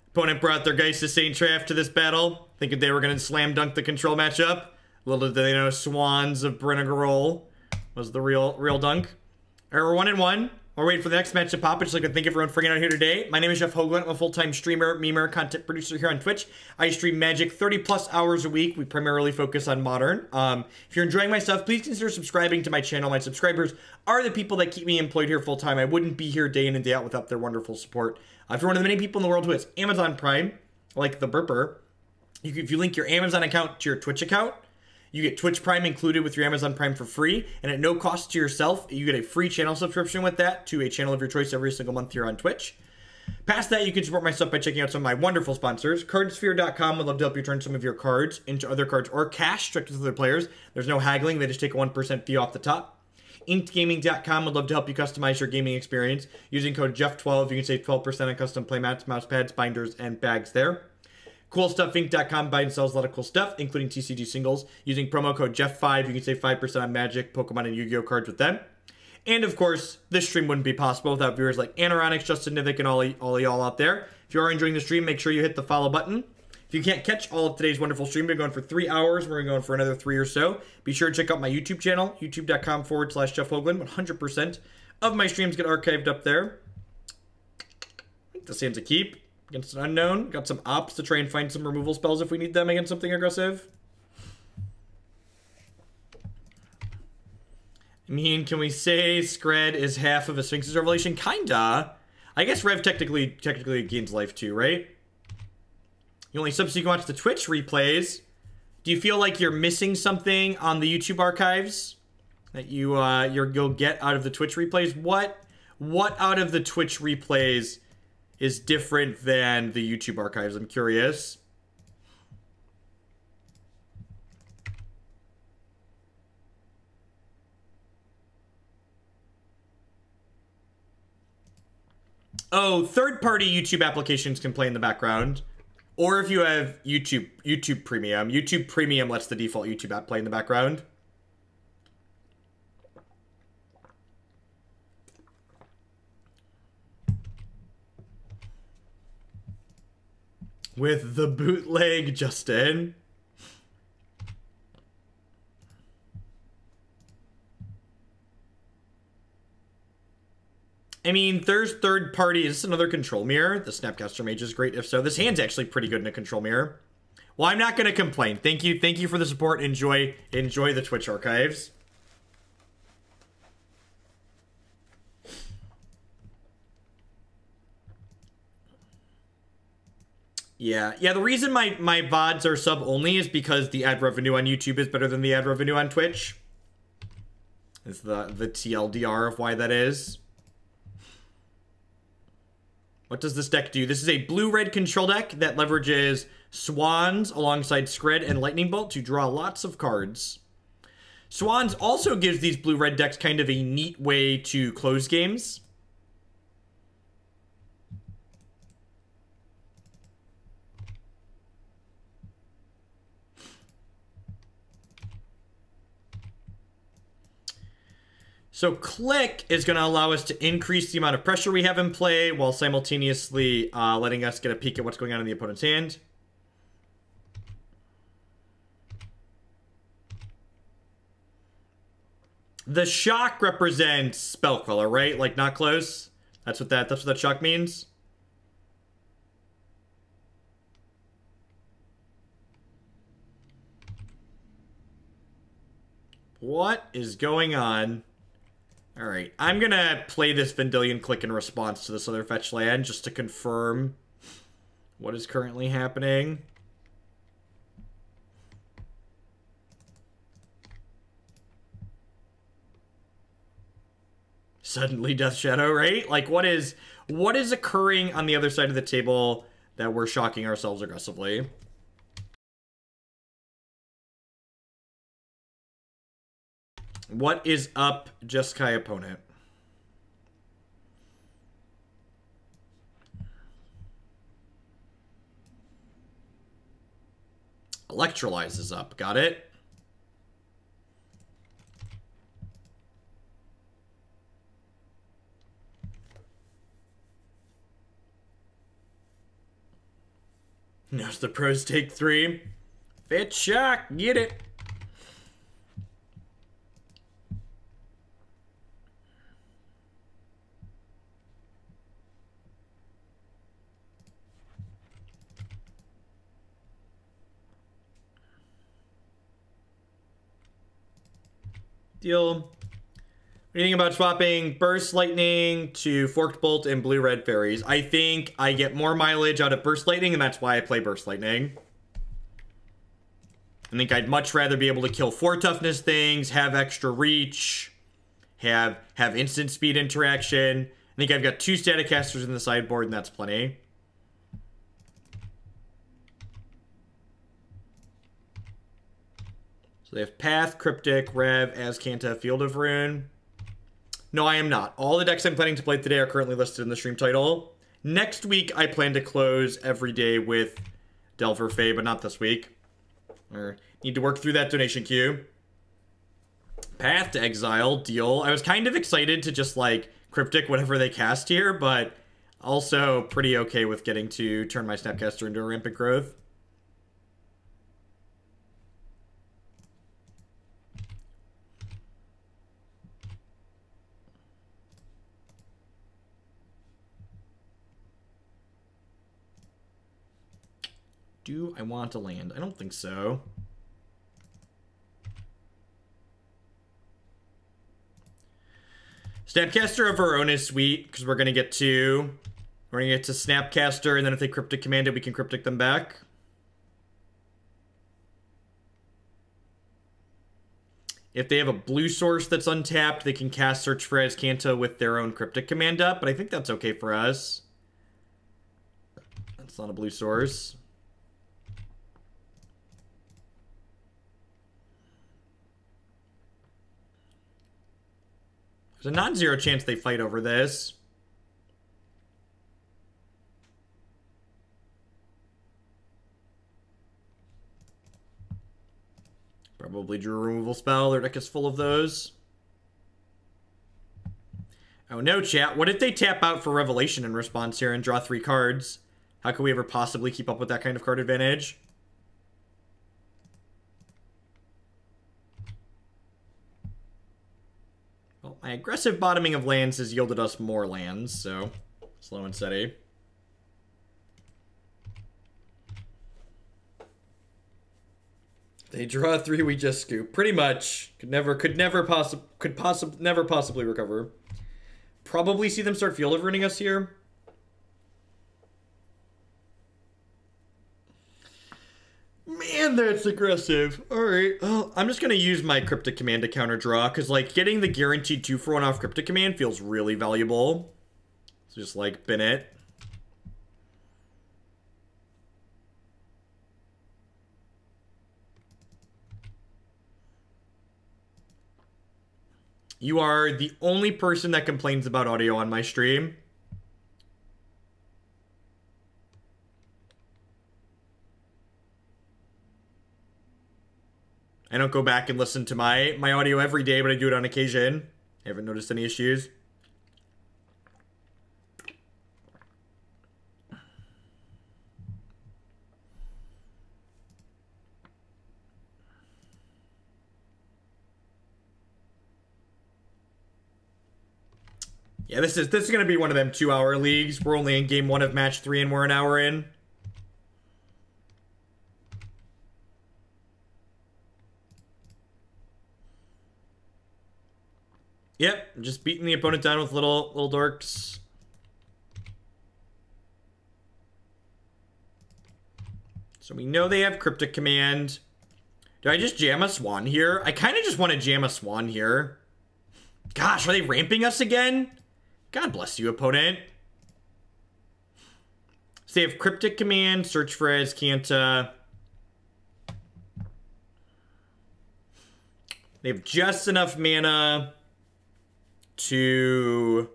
Opponent brought their Geist to Saint Traff to this battle, thinking they were going to slam dunk the control matchup. Little did they know Swans of Bryn was the real dunk. Alright, we're 1-1. We're waiting for the next match to pop. I'd just like to thank everyone for getting out here today. My name is Jeff Hoagland. I'm a full-time streamer, memer, content producer here on Twitch. I stream Magic 30+ hours a week. We primarily focus on Modern. If you're enjoying my stuff, please consider subscribing to my channel. My subscribers are the people that keep me employed here full-time. I wouldn't be here day in and day out without their wonderful support. If you're one of the many people in the world who has Amazon Prime, like the Burper, if you link your Amazon account to your Twitch account, you get Twitch Prime included with your Amazon Prime for free, and at no cost to yourself, you get a free channel subscription with that to a channel of your choice every single month here on Twitch. Past that, you can support my stuff by checking out some of my wonderful sponsors. Cardsphere.com would love to help you turn some of your cards into other cards or cash directly to other players. There's no haggling, they just take a 1% fee off the top. InkedGaming.com would love to help you customize your gaming experience. Using code Jeff12, you can save 12% on custom playmats, mouse pads, binders, and bags there. CoolStuffInc.com buys and sells a lot of cool stuff, including TCG singles. Using promo code Jeff5, you can save 5% on Magic, Pokemon, and Yu-Gi-Oh cards with them. And of course, this stream wouldn't be possible without viewers like Anoronics, Justin Nivik, and all y'all out there. If you are enjoying the stream, make sure you hit the follow button. If you can't catch all of today's wonderful stream, we're going for 3 hours. We're going for another 3 or so. Be sure to check out my YouTube channel, youtube.com/Jeff Hoagland. 100% of my streams get archived up there. I think this hand's a keep. Against an unknown. Got some ops to try and find some removal spells if we need them against something aggressive. I mean, can we say Skred is half of a Sphinx's Revelation? Kinda. I guess Rev technically gains life too, right? You only subsequently watch the Twitch replays. Do you feel like you're missing something on the YouTube archives that you'll get out of the Twitch replays? What out of the Twitch replays is different than the YouTube archives? I'm curious. Oh, third-party YouTube applications can play in the background. Or if you have YouTube Premium. YouTube Premium lets the default YouTube app play in the background. With the bootleg, Justin. I mean, there's third party. Is this another control mirror? The Snapcaster Mage is great. If so, this hand's actually pretty good in a control mirror. Well, I'm not going to complain. Thank you for the support. Enjoy the Twitch archives. Yeah. The reason my VODs are sub only is because the ad revenue on YouTube is better than the ad revenue on Twitch. It's the TLDR of why that is. What does this deck do? This is a blue-red control deck that leverages Swans alongside Skred and Lightning Bolt to draw lots of cards. Swans also gives these blue-red decks kind of a neat way to close games. So Clique is going to allow us to increase the amount of pressure we have in play while simultaneously letting us get a peek at what's going on in the opponent's hand. The shock represents spell color, right? Like not close. That's what that shock means. What is going on? Alright, I'm gonna play this Vendilion Clique in response to this other fetch land, just to confirm what is currently happening. Suddenly Death Shadow, right? Like, what is occurring on the other side of the table that we're shocking ourselves aggressively? What is up, Jeskai opponent? Electrolyze is up. Got it. Now's the pros take 3. Fit shock. Get it. Deal. What do you think about swapping Burst Lightning to Forked Bolt and Blue-Red Fairies? I think I get more mileage out of Burst Lightning, and that's why I play Burst Lightning. I think I'd much rather be able to kill 4 toughness things, have extra reach, have instant speed interaction. I think I've got 2 Staticasters in the sideboard, and that's plenty. So they have Path, Cryptic, Rev, Azcanta, Field of Ruin. No, I am not. All the decks I'm planning to play today are currently listed in the stream title. Next week, I plan to close every day with Delver Fae, but not this week. Or need to work through that donation queue. Path to Exile, deal. I was kind of excited to just, like, Cryptic whatever they cast here, but also pretty okay with getting to turn my Snapcaster into a Rampant Growth. Do I want to land? I don't think so. Snapcaster of our own is sweet, because we're going to get to... We're going to get to Snapcaster, and then if they Cryptic Command it, we can Cryptic them back. If they have a blue source that's untapped, they can cast Search for Azcanta with their own Cryptic Command up, but I think that's okay for us. That's not a blue source. There's a non-zero chance they fight over this. Probably drew a removal spell. Their deck is full of those. Oh no, chat. What if they tap out for Revelation in response here and draw 3 cards? How can we ever possibly keep up with that kind of card advantage? Well, my aggressive bottoming of lands has yielded us more lands, so slow and steady. They draw 3, we just scoop. Pretty much. Could never possibly recover. Probably see them start Field of Ruining us here. Man, that's aggressive. Alright, well, I'm just going to use my Cryptic Command to counter draw, because, like, getting the guaranteed 2-for-1 off Cryptic Command feels really valuable. So just, like, bin it. You are the only person that complains about audio on my stream. I don't go back and listen to my audio every day, but I do it on occasion. I haven't noticed any issues. Yeah, this is going to be one of them 2-hour leagues. We're only in game 1 of match 3 and we're an hour in. Yep, just beating the opponent down with little dorks. So we know they have Cryptic Command. Do I just jam a Swan here? I kind of just want to jam a Swan here. Gosh, are they ramping us again? God bless you, opponent. So they have Cryptic Command, search for Azcanta. They have just enough mana to...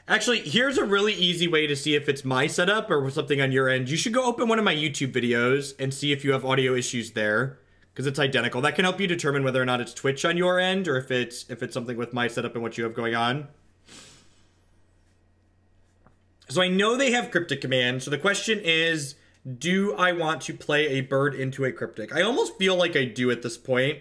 Actually, here's a really easy way to see if it's my setup or something on your end. You should go open one of my YouTube videos and see if you have audio issues there, because it's identical. That can help you determine whether or not it's Twitch on your end or if it's something with my setup and what you have going on. So I know they have Cryptic Command. So the question is, do I want to play a bird into a Cryptic? I almost feel like I do at this point.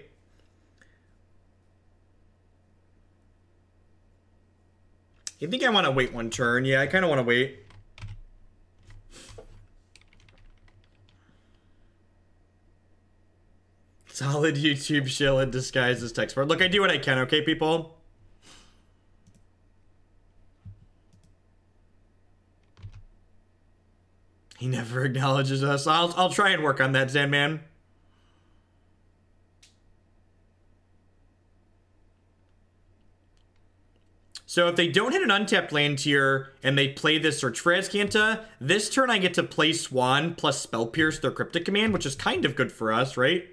I think I want to wait one turn. Yeah, I kind of want to wait. Solid YouTube shill in disguise as text board. Look, I do what I can, okay, people? He never acknowledges us. I'll try and work on that, Zanman. So if they don't hit an untapped land here and they play this search for Azcanta, this turn I get to play Swan plus Spell Pierce their Cryptic Command, which is kind of good for us, right?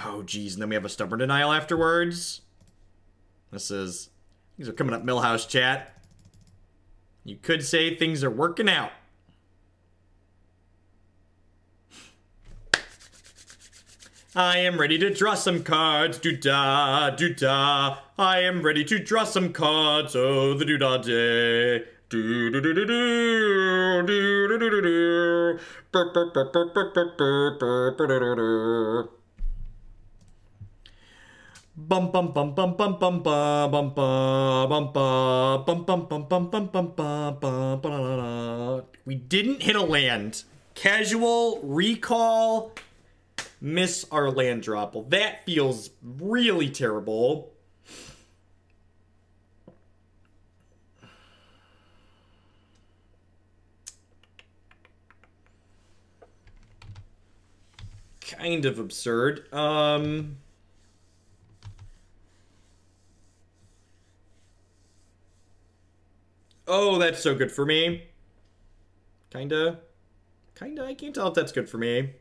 Oh, geez, and then we have a Stubborn Denial afterwards. These are coming up Millhouse chat. You could say things are working out. I am ready to draw some cards, doo-da, doo-da. I am ready to draw some cards, oh, the doo-da day. Do-do-do-do-do, do-do-do-do-do. Bum bum bum bum bum bum bum bum bum bum bum bum bum bum bum bum bum bum. We didn't hit a land. Casual recall. Miss our land drop. Well, that feels really terrible. Kind of absurd. Oh, that's so good for me. Kinda. I can't tell if that's good for me.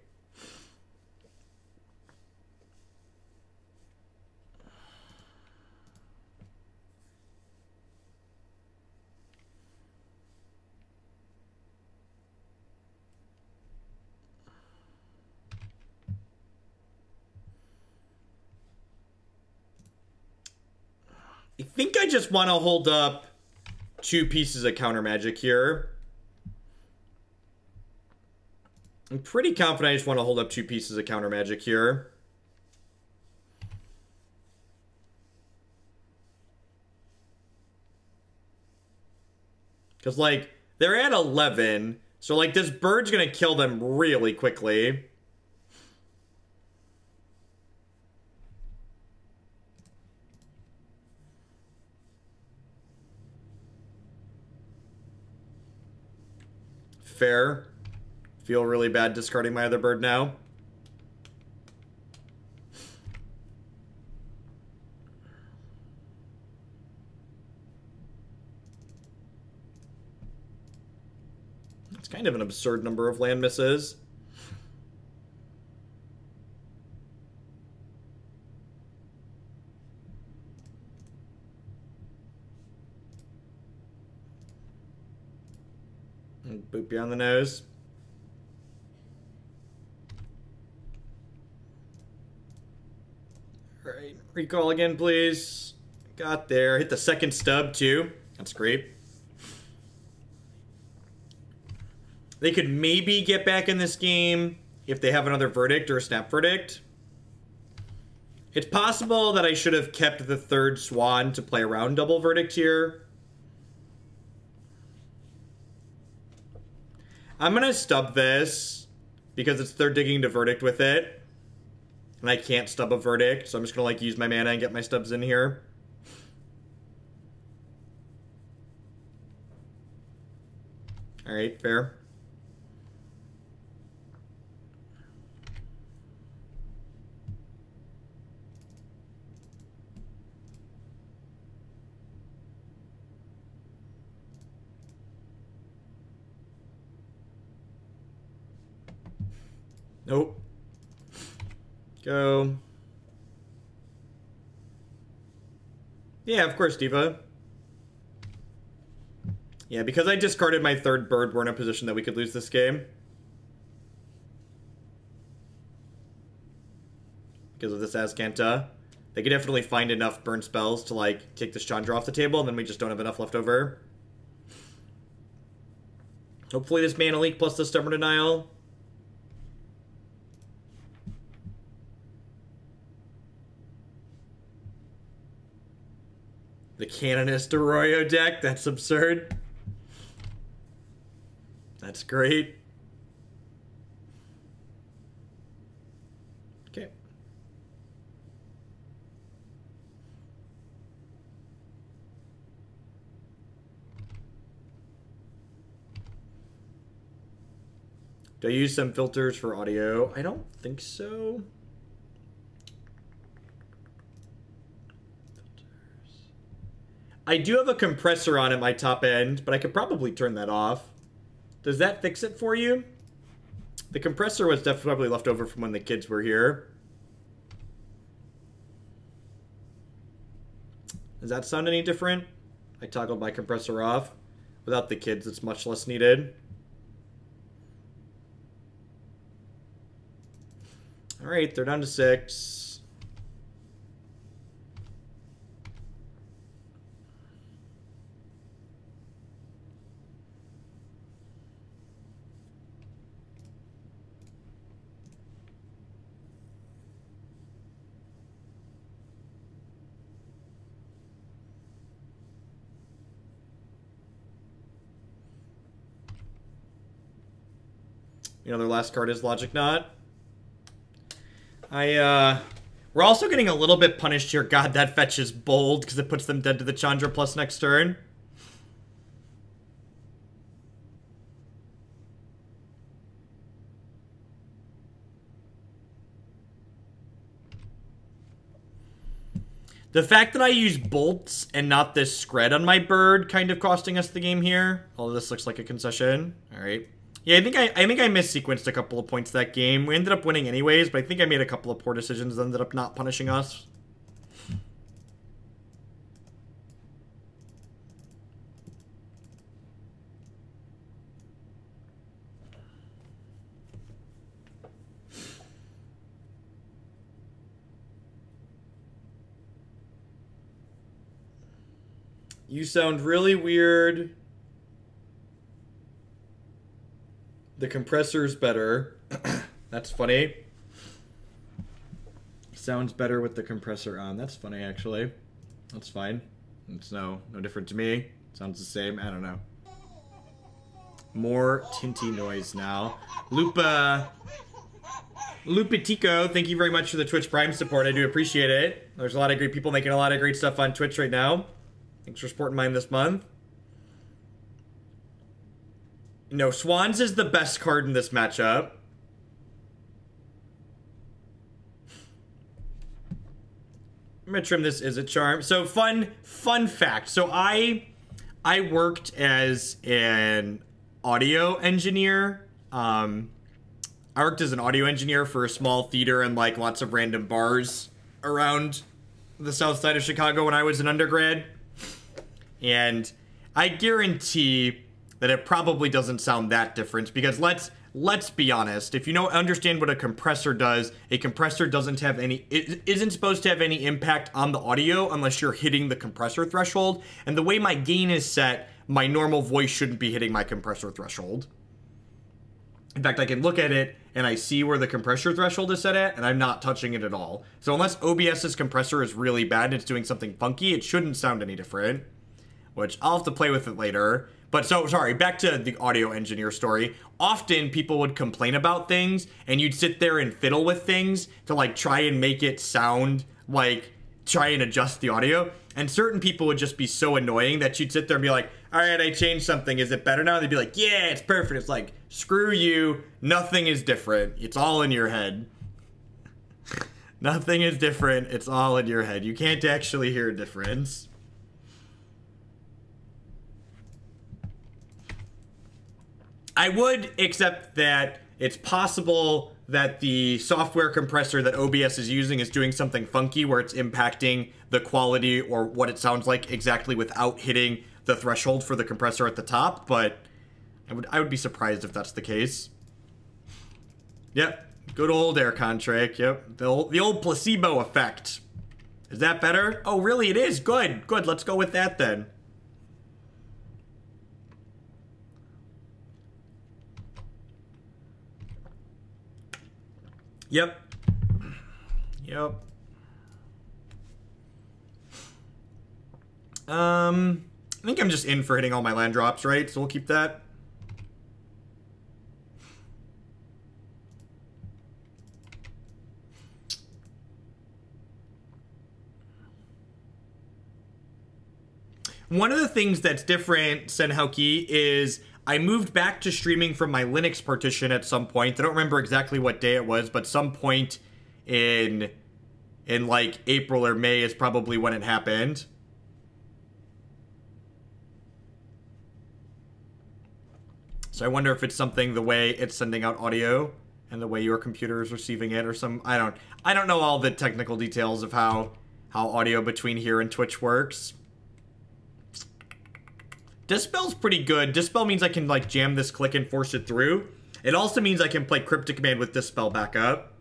I think I just want to hold up 2 pieces of counter magic here. I'm pretty confident I just want to hold up 2 pieces of counter magic here. Because, like, they're at 11. So, like, this bird's going to kill them really quickly. Fair. Feel really bad discarding my other bird now. It's kind of an absurd number of land misses. Boop you on the nose. Alright, recall again, please. Got there. Hit the second stub, too. That's great. They could maybe get back in this game if they have another verdict or a snap verdict. It's possible that I should have kept the third Swan to play around double verdict here. I'm going to stub this because it's third digging to verdict with it. And I can't stub a Verdict, so I'm just gonna, like, use my mana and get my stubs in here. Alright, fair. Nope. Go. Yeah, of course, Diva. Yeah, because I discarded my third bird, we're in a position that we could lose this game. Because of this Azcanta. They could definitely find enough burn spells to, like, take this Chandra off the table, and then we just don't have enough left over. Hopefully this Mana Leak plus the Stubborn Denial. The Canonist Arroyo deck, that's absurd. That's great. Okay. Do I use some filters for audio? I don't think so. I do have a compressor on at my top end, but I could probably turn that off. Does that fix it for you? The compressor was definitely left over from when the kids were here. Does that sound any different? I toggled my compressor off. Without the kids, it's much less needed. Alright, they're down to 6. You know, their last card is Logic Knot. We're also getting a little bit punished here. God, that fetch is bold because it puts them dead to the Chandra plus next turn. The fact that I use bolts and not this Skred on my bird kind of costing us the game here. Although this looks like a concession. Alright. Yeah, I think I missequenced a couple of points that game. We ended up winning anyways, but I think I made a couple of poor decisions that ended up not punishing us. You sound really weird. The compressor's better. That's funny. Sounds better with the compressor on. That's funny, actually. That's fine. It's no different to me. Sounds the same. I don't know. More tinty noise now. Lupitico, thank you very much for the Twitch Prime support. I do appreciate it. There's a lot of great people making a lot of great stuff on Twitch right now. Thanks for supporting mine this month. No, Swans is the best card in this matchup. I'm gonna trim this Izzet Charm. So fun fact. So I worked as an audio engineer. I worked as an audio engineer for a small theater and like lots of random bars around the south side of Chicago when I was an undergrad. And I guarantee that it probably doesn't sound that different because let's be honest. If you understand what a compressor does, a compressor doesn't have any, it isn't supposed to have any impact on the audio unless you're hitting the compressor threshold. And the way my gain is set, my normal voice shouldn't be hitting my compressor threshold. In fact, I can look at it and I see where the compressor threshold is set at, and I'm not touching it at all. So unless OBS's compressor is really bad and it's doing something funky, it shouldn't sound any different. Which I'll have to play with it later. But so, sorry, back to the audio engineer story. often people would complain about things, and you'd sit there and fiddle with things to like try and make it sound like, try and adjust the audio. And certain people would just be so annoying that you'd sit there and be like, all right, I changed something. Is it better now? They'd be like, yeah, it's perfect. It's like, screw you. Nothing is different. It's all in your head. Nothing is different. It's all in your head. You can't actually hear a difference. I would accept that it's possible that the software compressor that OBS is using is doing something funky where it's impacting the quality or what it sounds like exactly without hitting the threshold for the compressor at the top, but I would be surprised if that's the case. Yep, good old air contract, yep. The old placebo effect. Is that better? Oh, really? It is? Good, good. Let's go with that then. Yep. Yep. I think I'm just in for hitting all my land drops, right? So we'll keep that. One of the things that's different, Senhauki, is I moved back to streaming from my Linux partition at some point. I don't remember exactly what day it was, but some point in like April or May is probably when it happened. So I wonder if it's something the way it's sending out audio and the way your computer is receiving it or some, I don't know all the technical details of how audio between here and Twitch works. Dispel's pretty good. Dispel means I can like jam this click and force it through. It also means I can play Cryptic Command with Dispel back up.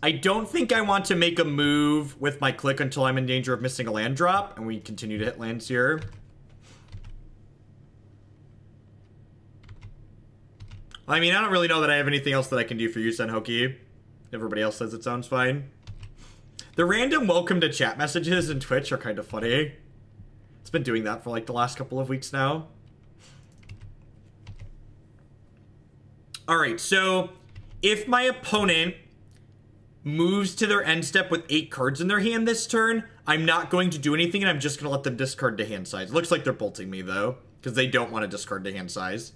I don't think I want to make a move with my click until I'm in danger of missing a land drop, and we continue to hit lands here. I mean, I don't really know that I have anything else that I can do for you, Senhauki. Everybody else says it sounds fine. The random welcome to chat messages in Twitch are kind of funny. It's been doing that for like the last couple of weeks now. Alright, so if my opponent moves to their end step with 8 cards in their hand this turn, I'm not going to do anything and I'm just going to let them discard to hand size. It looks like they're bolting me though, because they don't want to discard to hand size.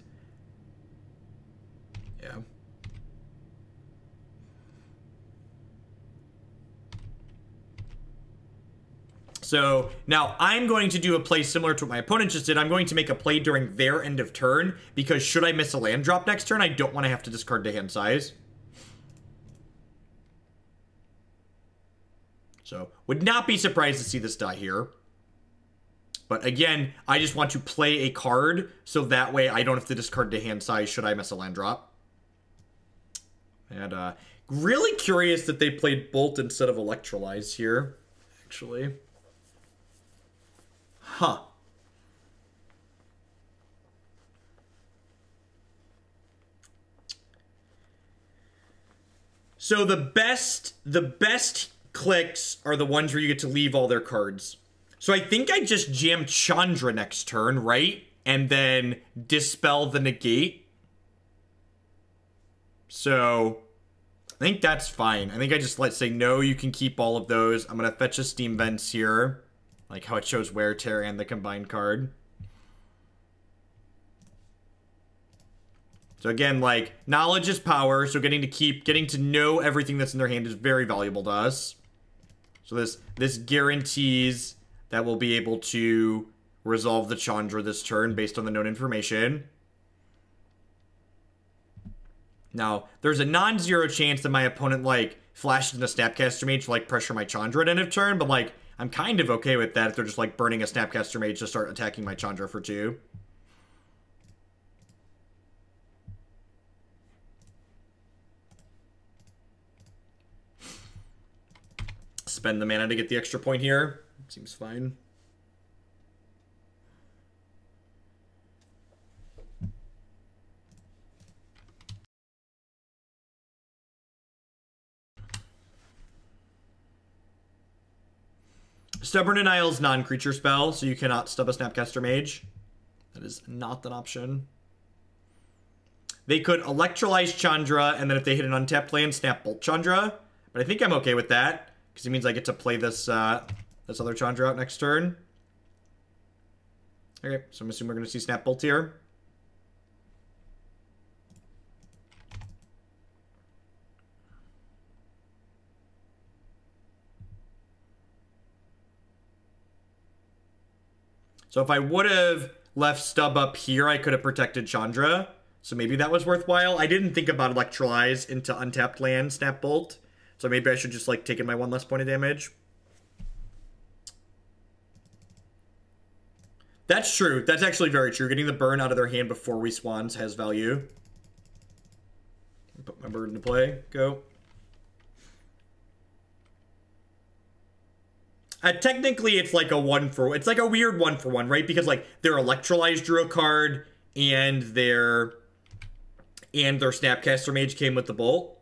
Yeah. So now I'm going to do a play similar to what my opponent just did. I'm going to make a play during their end of turn because should I miss a land drop next turn, I don't want to have to discard to hand size. So would not be surprised to see this die here. But again, I just want to play a card so that way I don't have to discard to hand size should I miss a land drop. And really curious that they played Bolt instead of Electrolyze here, actually. Huh. So the best clicks are the ones where you get to leave all their cards. So I think I just jam Chandra next turn, right? And then Dispel the Negate. So I think that's fine. I think I just say, no, you can keep all of those. I'm going to fetch a Steam Vents here. Like how it shows Wear Tear and the combined card. So again, like, knowledge is power. So getting to know everything that's in their hand is very valuable to us. So this guarantees that we'll be able to resolve the Chandra this turn based on the known information. Now, there's a non-zero chance that my opponent, like, flashes in a Snapcaster Mage to, like, pressure my Chandra at end of turn, but, like, I'm kind of okay with that if they're just, like, burning a Snapcaster Mage to start attacking my Chandra for 2. Spend the mana to get the extra point here. Seems fine. Stubborn Denial's non-creature spell, so you cannot stub a Snapcaster Mage. That is not an option. They could Electrolyze Chandra, and then if they hit an untapped land, Snap Bolt Chandra. But I think I'm okay with that, because it means I get to play this this other Chandra out next turn. Okay, so I'm assuming we're going to see Snap Bolt here. So if I would have left Stub up here, I could have protected Chandra. So maybe that was worthwhile. I didn't think about Electrolyze into untapped land, Snap Bolt. So maybe I should just, like, take in my one less point of damage. That's true. That's actually very true. Getting the burn out of their hand before we Swans has value. Put my bird into play. Go. Technically, it's like a it's like a weird 1-for-1, right? Because, like, their Electrolyze drew a card, and their Snapcaster Mage came with the Bolt.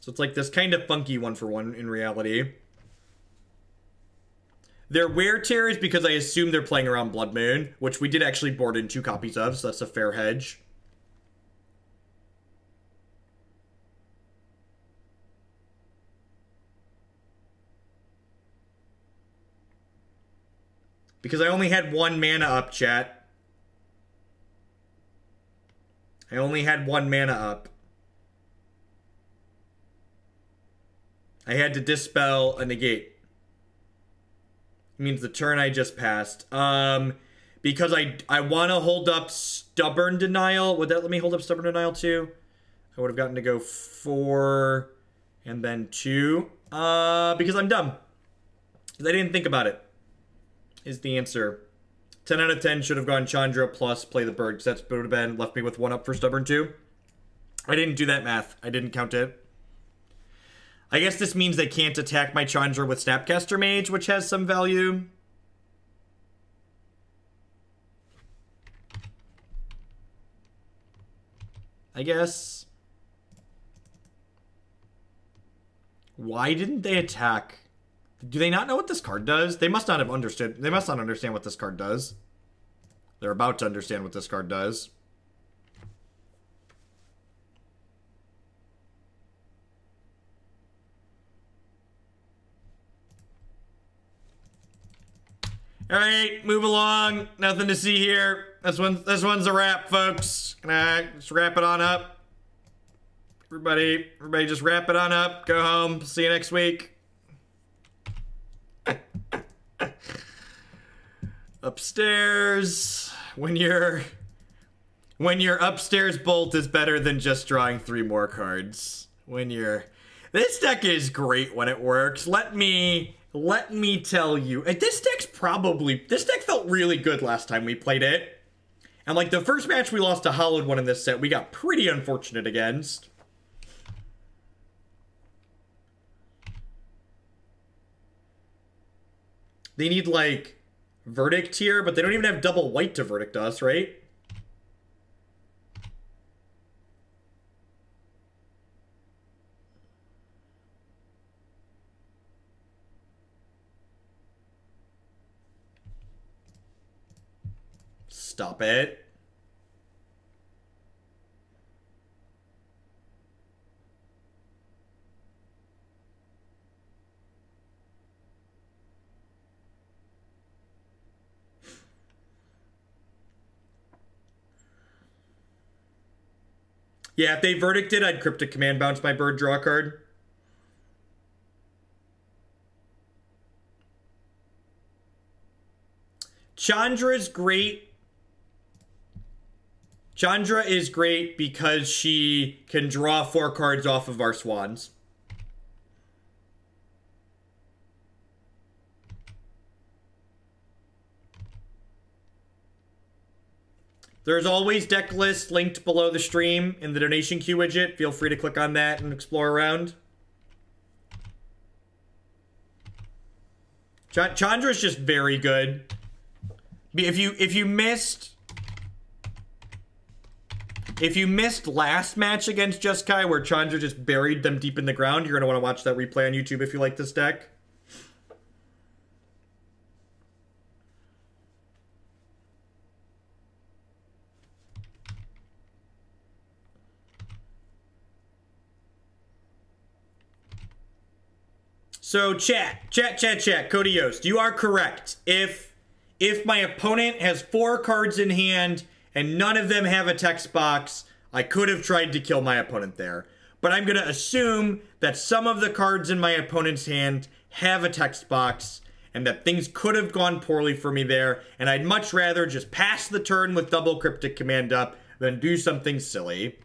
So it's like this kind of funky 1-for-1 in reality. Their Wear Tear is because I assume they're playing around Blood Moon, which we did actually board in 2 copies of, so that's a fair hedge. Because I only had 1 mana up, chat. I only had 1 mana up. I had to Dispel a Negate. It means the turn I just passed. Because I want to hold up Stubborn Denial. Would that let me hold up Stubborn Denial too? I would have gotten to go 4 and then 2. Because I'm dumb. Because I didn't think about it. Is the answer. 10 out of 10 should have gone Chandra plus play the bird, because that's would have been left me with 1 up for Stubborn 2. I didn't do that math. I didn't count it. I guess this means they can't attack my Chandra with Snapcaster Mage, which has some value. I guess. Why didn't they attack? Do they not know what this card does? They must not have understood. They must not understand what this card does. They're about to understand what this card does. Alright, move along. Nothing to see here. This one's a wrap, folks. Just wrap it on up. Everybody just wrap it on up. Go home. See you next week. Upstairs, when your upstairs bolt is better than just drawing 3 more cards. This deck is great when it works. Let me tell you. And this deck felt really good last time we played it. And like the first match we lost to Hollowed One in this set, we got pretty unfortunate against. They need, like, Verdict here, but they don't even have double white to Verdict us, right? Stop it. Yeah, if they verdicted, I'd Cryptic Command bounce my bird, draw a card. Chandra is great. Chandra is great because she can draw 4 cards off of our Swans. There's always deck lists linked below the stream in the donation queue widget. Feel free to click on that and explore around. Chandra is just very good. If you missed If you missed last match against Jeskai where Chandra just buried them deep in the ground, you're going to want to watch that replay on YouTube if you like this deck. So chat, Cody Yost, you are correct. If my opponent has 4 cards in hand and none of them have a text box, I could have tried to kill my opponent there. But I'm going to assume that some of the cards in my opponent's hand have a text box and that things could have gone poorly for me there, and I'd much rather just pass the turn with double Cryptic Command up than do something silly.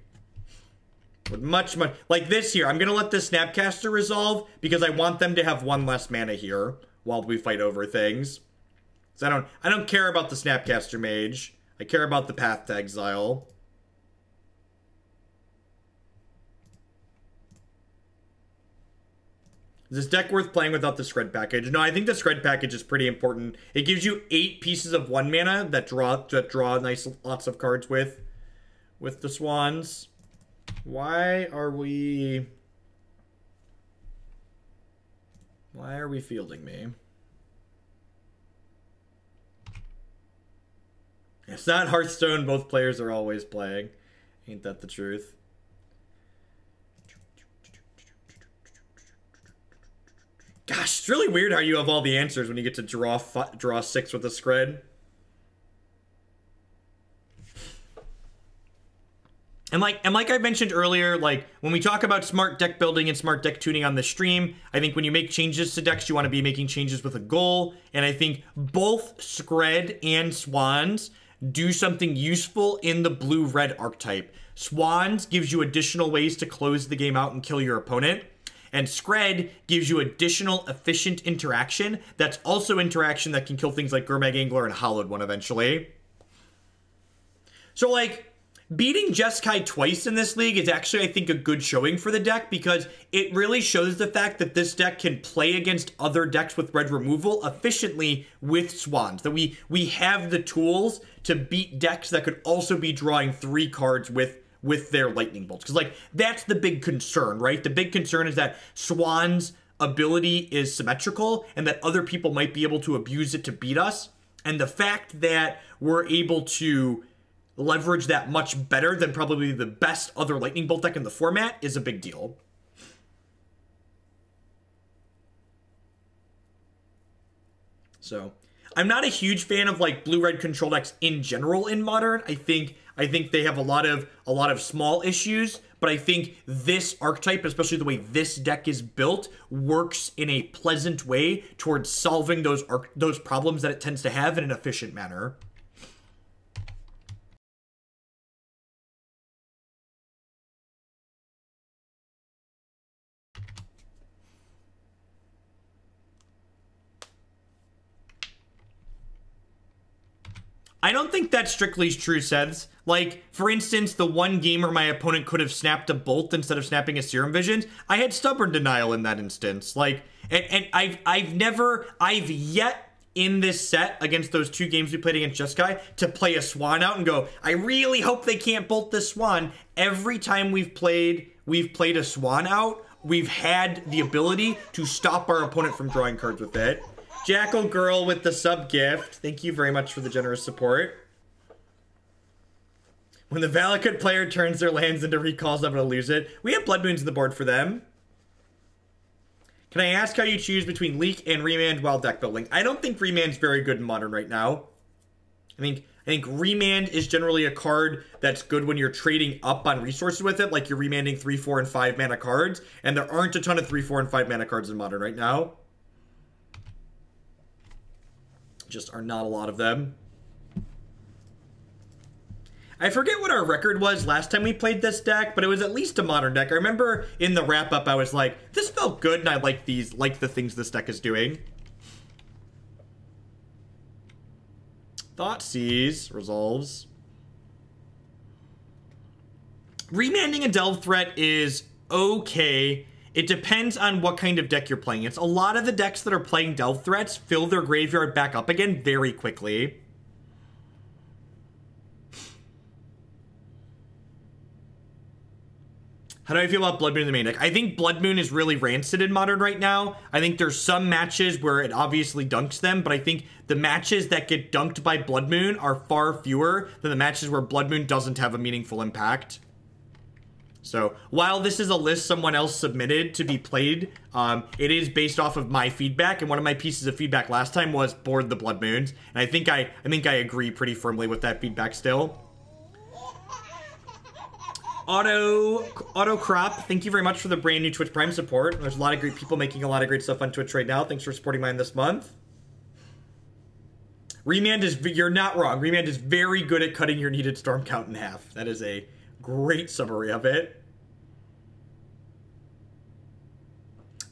With much, like this here, I'm going to let this Snapcaster resolve because I want them to have 1 less mana here while we fight over things. So I don't care about the Snapcaster Mage. I care about the Path to Exile. Is this deck worth playing without the Skred package? No, I think the Skred package is pretty important. It gives you 8 pieces of 1 mana that draw nice lots of cards with the Swans. Why are we fielding me? It's not Hearthstone, both players are always playing. Ain't that the truth? Gosh, it's really weird how you have all the answers when you get to draw 6 with a Skred. And like I mentioned earlier, like when we talk about smart deck building and smart deck tuning on the stream, I think when you make changes to decks, you want to be making changes with a goal. And I think both Skred and Swans do something useful in the blue-red archetype. Swans gives you additional ways to close the game out and kill your opponent. And Skred gives you additional efficient interaction. That's also interaction that can kill things like Gurmag Angler and Hollowed One eventually. So like, beating Jeskai twice in this league is actually, I think, a good showing for the deck because it really shows the fact that this deck can play against other decks with red removal efficiently with Swans. That we have the tools to beat decks that could also be drawing 3 cards with their lightning bolts. Because, like, that's the big concern, right? The big concern is that Swans' ability is symmetrical and that other people might be able to abuse it to beat us. And the fact that we're able to leverage that much better than probably the best other lightning bolt deck in the format is a big deal. So, I'm not a huge fan of like blue-red control decks in general in Modern. I think they have a lot of small issues, but I think this archetype, especially the way this deck is built, works in a pleasant way towards solving those problems that it tends to have in an efficient manner. I don't think that's strictly true, Seths. Like, for instance, the one game where my opponent could have snapped a Bolt instead of snapping a Serum Visions, I had Stubborn Denial in that instance. Like, and I've yet in this set against those 2 games we played against Jeskai to play a Swan out and go, I really hope they can't bolt this Swan. Every time we've played a Swan out, we've had the ability to stop our opponent from drawing cards with it. Jackal Girl with the sub gift. Thank you very much for the generous support. When the Valakut player turns their lands into recalls, I'm going to lose it. We have Blood Moons on the board for them. Can I ask how you choose between Leak and Remand while deck building? I don't think Remand's very good in Modern right now. I think Remand is generally a card that's good when you're trading up on resources with it, like you're remanding 3, 4, and 5 mana cards, and there aren't a ton of 3, 4, and 5 mana cards in Modern right now. Just are not a lot of them. I forget what our record was last time we played this deck, but it was at least a Modern deck. I remember in the wrap-up I was like, this felt good and I like the things this deck is doing. Thoughtseize resolves. Remanding a Delve Threat is okay. It depends on what kind of deck you're playing. It's a lot of the decks that are playing Delve Threats fill their graveyard back up again very quickly. How do I feel about Blood Moon in the main deck? I think Blood Moon is really rancid in Modern right now. I think there's some matches where it obviously dunks them, but I think the matches that get dunked by Blood Moon are far fewer than the matches where Blood Moon doesn't have a meaningful impact. So, while this is a list someone else submitted to be played, it is based off of my feedback, and one of my pieces of feedback last time was board the Blood Moons, and I think I agree pretty firmly with that feedback still. Auto Crop, thank you very much for the brand new Twitch Prime support. There's a lot of great people making a lot of great stuff on Twitch right now. Thanks for supporting mine this month. Remand is, you're not wrong. Remand is very good at cutting your needed storm count in half. That is a great summary of it.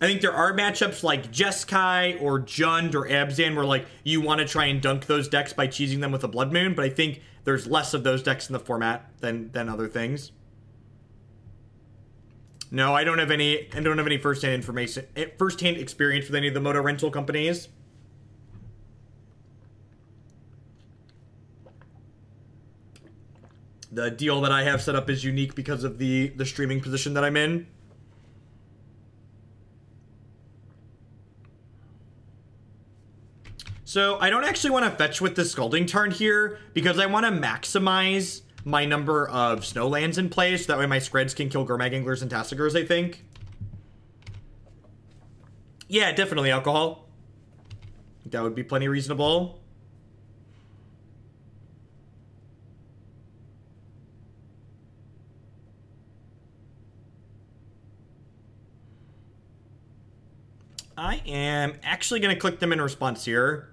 I think there are matchups like Jeskai or Jund or Abzan where like you want to try and dunk those decks by cheesing them with a Blood Moon, but I think there's less of those decks in the format than other things. No, I don't have any first-hand experience with any of the moto rental companies. The deal that I have set up is unique because of the streaming position that I'm in. So I don't actually want to fetch with the Scalding Tarn here because I want to maximize my number of snowlands in play so that way my Skreds can kill Gurmag Anglers and Tassigurs, I think. Yeah, definitely alcohol. That would be plenty reasonable. I am actually going to click them in response here.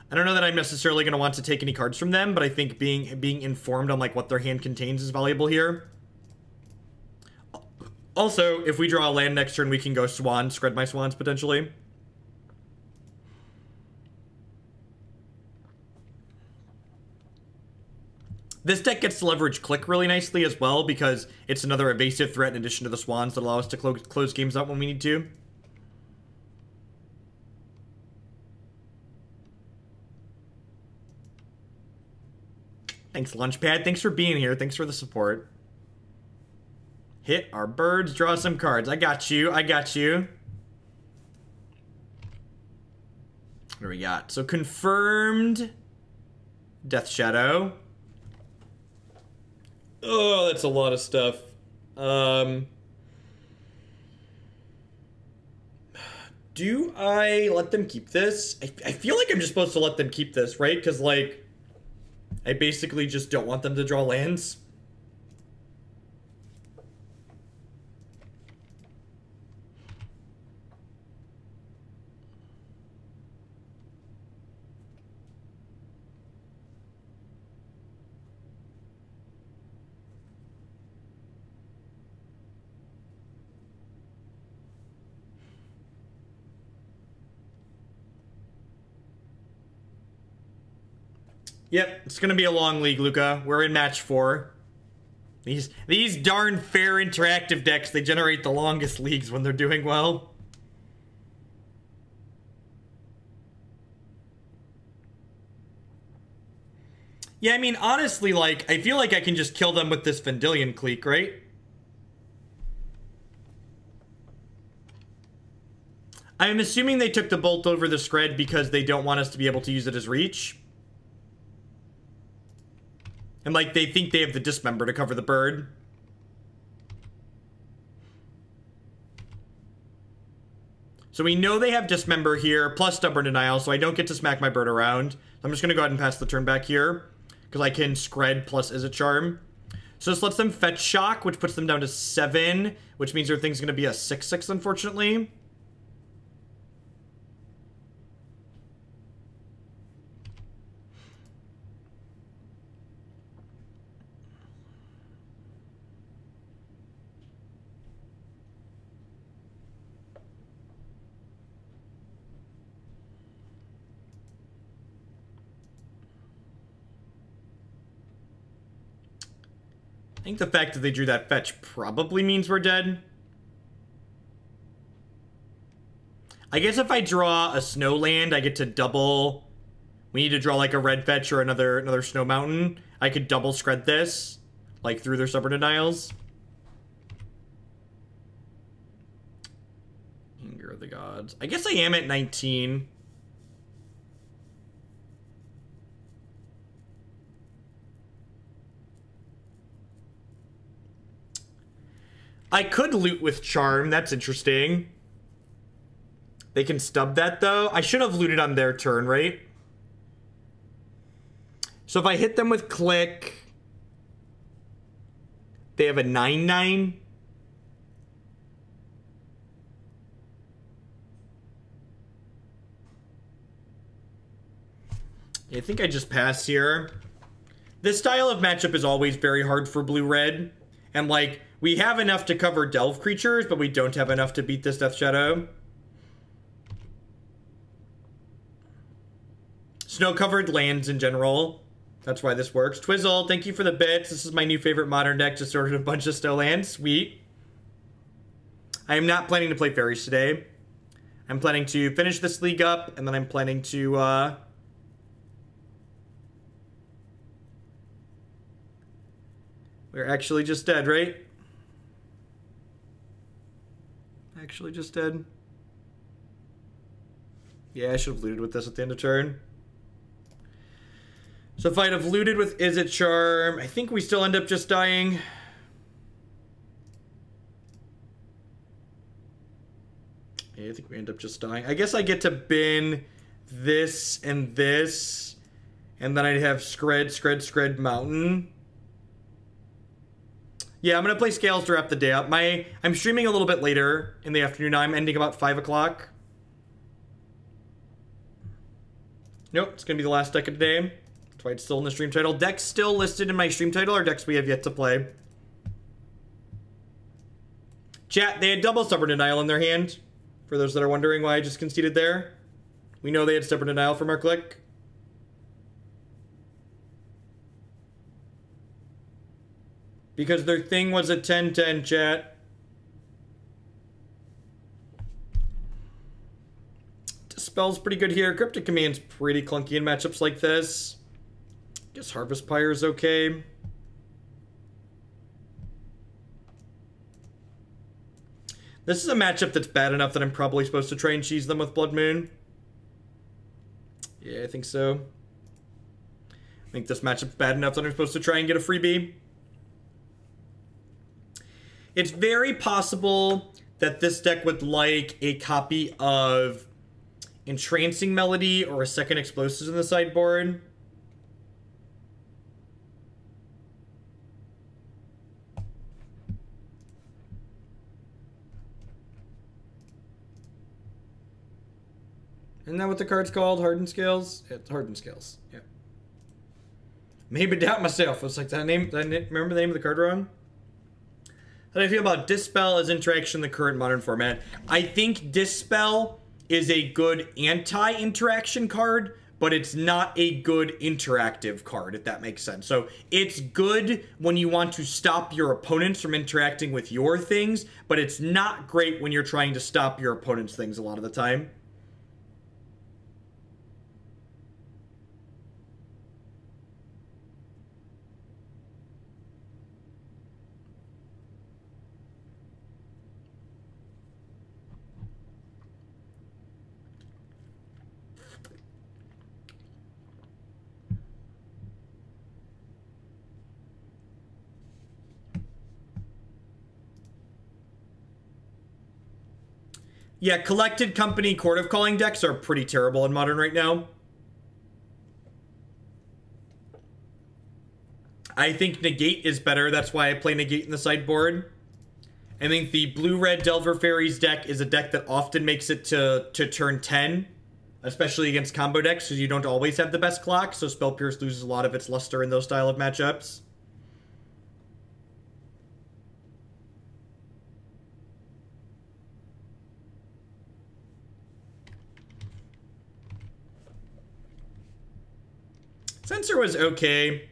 I don't know that I'm necessarily going to want to take any cards from them, but I think being informed on like what their hand contains is valuable here. Also, if we draw a land next turn, we can go Swans, Skred my Swans potentially. This deck gets to leverage Clique really nicely as well because it's another evasive threat in addition to the Swans that allow us to close games out when we need to. Thanks, Lunchpad. Thanks for being here. Thanks for the support. Hit our birds. Draw some cards. I got you. I got you. What do we got? So, confirmed Death Shadow. Oh, that's a lot of stuff. Do I let them keep this? I feel like I'm just supposed to let them keep this, right? Because, like, I basically just don't want them to draw lands. Yep, it's gonna be a long league, Luca. We're in match 4. These darn fair interactive decks, they generate the longest leagues when they're doing well. Yeah, I mean, honestly, like, I feel like I can just kill them with this Vendilion Clique, right? I'm assuming they took the Bolt over the Skred because they don't want us to be able to use it as reach. And, like, they think they have the Dismember to cover the bird. So we know they have Dismember here, plus Stubborn Denial, so I don't get to smack my bird around. So I'm just going to go ahead and pass the turn back here, because I can Skred plus Izzet Charm. So this lets them fetch Shock, which puts them down to 7, which means their thing's going to be a 6/6, unfortunately. I think the fact that they drew that fetch probably means we're dead. I guess if I draw a snow land, I get to double. We need to draw like a red fetch or another snow mountain. I could double Skred this, like through their Stubborn Denials. Warrior of the Gods. I guess I am at 19. I could loot with Charm. That's interesting. They can stub that, though. I should have looted on their turn, right? So if I hit them with Clique, they have a 9/9. I think I just pass here. This style of matchup is always very hard for blue-red. And, like, we have enough to cover Delve creatures, but we don't have enough to beat this Death Shadow. Snow-covered lands in general. That's why this works. Twizzle, thank you for the bits. This is my new favorite modern deck, just ordered a bunch of snow lands. Sweet. I am not planning to play fairies today. I'm planning to finish this league up, and then I'm planning to, We're actually just dead, right? Actually just dead. Yeah, I should have looted with this at the end of turn. So if I'd have looted with Izzet Charm, I think we still end up just dying. Yeah, I think we end up just dying. I guess I get to bin this, and then I'd have Skred, Mountain. Yeah, I'm going to play Scales to wrap the day up. I'm streaming a little bit later in the afternoon. I'm ending about 5 o'clock. Nope, it's going to be the last deck of the day. That's why it's still in the stream title. Decks still listed in my stream title are decks we have yet to play. Chat, they had double Stubborn Denial in their hand. For those that are wondering why I just conceded there. We know they had Stubborn Denial from our click. Because their thing was a 10-10, chat. Dispel's pretty good here. Cryptic Command's pretty clunky in matchups like this. Guess Harvest Pyre is okay. This is a matchup that's bad enough that I'm probably supposed to try and cheese them with Blood Moon. Yeah, I think so. I think this matchup's bad enough that I'm supposed to try and get a freebie. It's very possible that this deck would like a copy of Entrancing Melody or a second Explosives in the sideboard. Isn't that what the card's called? Hardened Scales? Yeah, it's Hardened Scales. Yeah. Maybe doubt myself. It's like that name. Did I remember the name of the card wrong? How do I feel about Dispel as interaction in the current modern format? I think Dispel is a good anti-interaction card, but it's not a good interactive card, if that makes sense. So it's good when you want to stop your opponents from interacting with your things, but it's not great when you're trying to stop your opponent's things a lot of the time. Yeah, Collected Company Court of Calling decks are pretty terrible in Modern right now. I think Negate is better. That's why I play Negate in the sideboard. I think the Blue-Red Delver Fairies deck is a deck that often makes it to turn 10. Especially against combo decks, because you don't always have the best clock. So Spell Pierce loses a lot of its luster in those style of matchups. Censor was okay.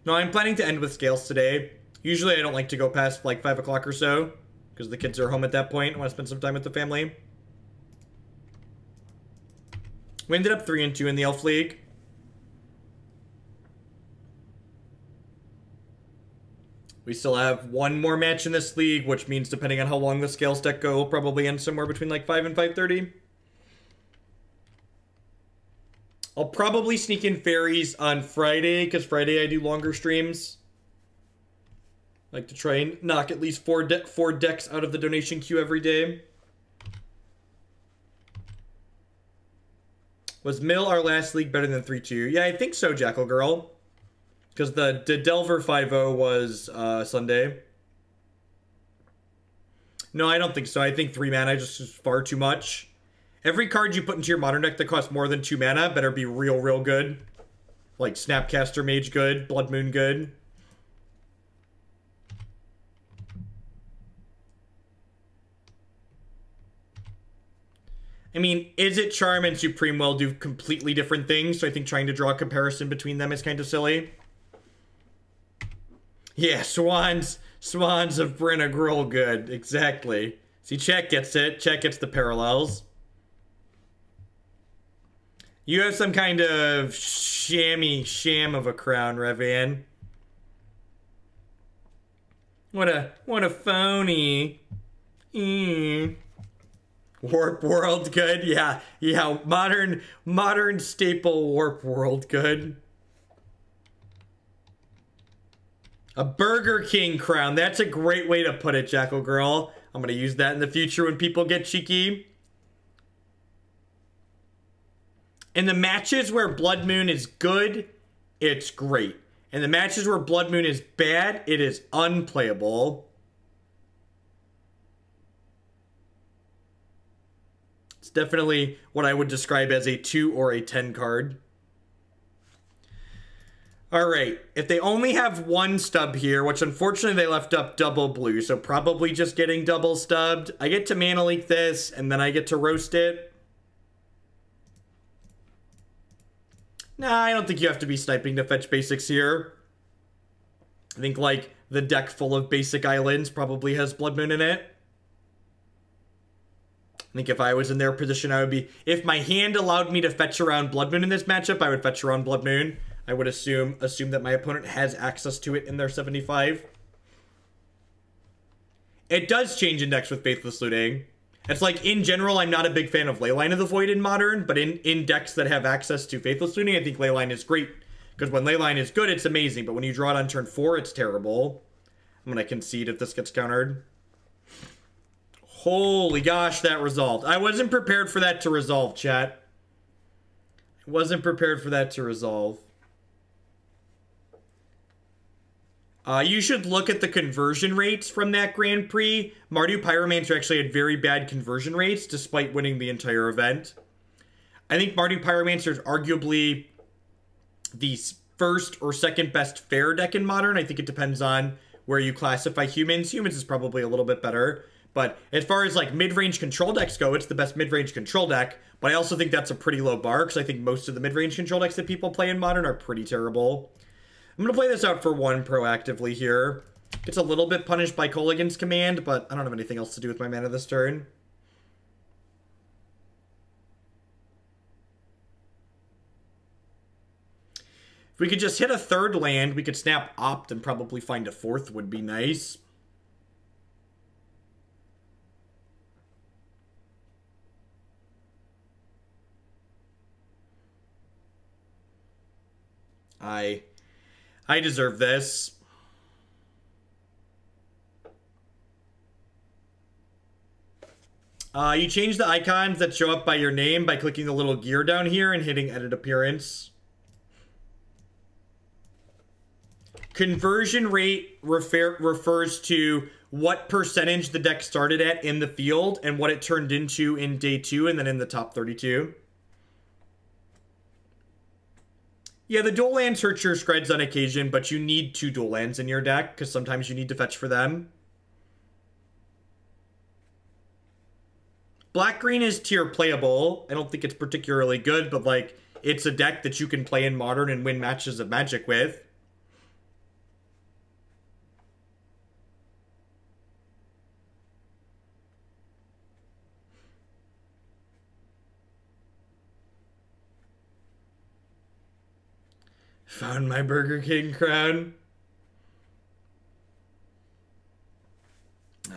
No, I'm planning to end with Scales today. Usually I don't like to go past like 5 o'clock or so, because the kids are home at that point. I want to spend some time with the family. We ended up 3-2 in the Elf League. We still have one more match in this league, which means depending on how long the Scales deck go, we'll probably end somewhere between like 5 and 5:30. I'll probably sneak in fairies on Friday, because Friday I do longer streams. Like to try and knock at least four decks out of the donation queue every day. Was Mill our last league better than 3-2? Yeah, I think so, Jackal Girl. Because the Delver 5-0 was Sunday. No, I don't think so. I think 3 mana just is far too much. Every card you put into your modern deck that costs more than 2 mana better be real good. Like Snapcaster Mage good, Blood Moon good. I mean, Izzet Charm and Supreme Will do completely different things, so I think trying to draw a comparison between them is kind of silly. Yeah, Swans of Bryn are real good. Exactly. See, Chet gets it. Chet gets the parallels. You have some kind of sham of a crown, Revan. What a phony. Warp World good? Yeah. Modern staple Warp World good. A Burger King crown. That's a great way to put it, Jackal Girl. I'm going to use that in the future when people get cheeky. In the matches where Blood Moon is good, it's great. In the matches where Blood Moon is bad, it is unplayable. It's definitely what I would describe as a 2 or a 10 card. Alright, if they only have one stub here, which unfortunately they left up double blue, so probably just getting double stubbed. I get to mana leak this, and then I get to roast it. Nah, I don't think you have to be sniping to fetch basics here. I think, like, the deck full of basic islands probably has Blood Moon in it. I think if I was in their position, I would be... If my hand allowed me to fetch around Blood Moon in this matchup, I would fetch around Blood Moon. I would assume that my opponent has access to it in their 75. It does change index with Faithless Looting. It's like, in general, I'm not a big fan of Leyline of the Void in Modern, but in decks that have access to Faithless Looting, I think Leyline is great. Because when Leyline is good, it's amazing, but when you draw it on turn 4, it's terrible. I'm going to concede if this gets countered. Holy gosh, that resolved. I wasn't prepared for that to resolve, chat. I wasn't prepared for that to resolve. You should look at the conversion rates from that Grand Prix. Mardu Pyromancer actually had very bad conversion rates despite winning the entire event. I think Mardu Pyromancer is arguably the first or second best fair deck in Modern. I think it depends on where you classify humans. Humans is probably a little bit better. But as far as like mid-range control decks go, it's the best mid-range control deck. But I also think that's a pretty low bar because I think most of the mid-range control decks that people play in Modern are pretty terrible. I'm going to play this out for 1 proactively here. Gets a little bit punished by Kolaghan's Command, but I don't have anything else to do with my mana this turn. If we could just hit a 3rd land, we could snap Opt and probably find a 4th would be nice. I deserve this. You change the icons that show up by your name by clicking the little gear down here and hitting Edit Appearance. Conversion rate refers to what percentage the deck started at in the field and what it turned into in day 2 and then in the top 32. Yeah, the dual lands hurt your Skreds on occasion, but you need 2 dual lands in your deck, because sometimes you need to fetch for them. Black-green is tier playable. I don't think it's particularly good, but, like, it's a deck that you can play in Modern and win matches of Magic with. Found my Burger King crown.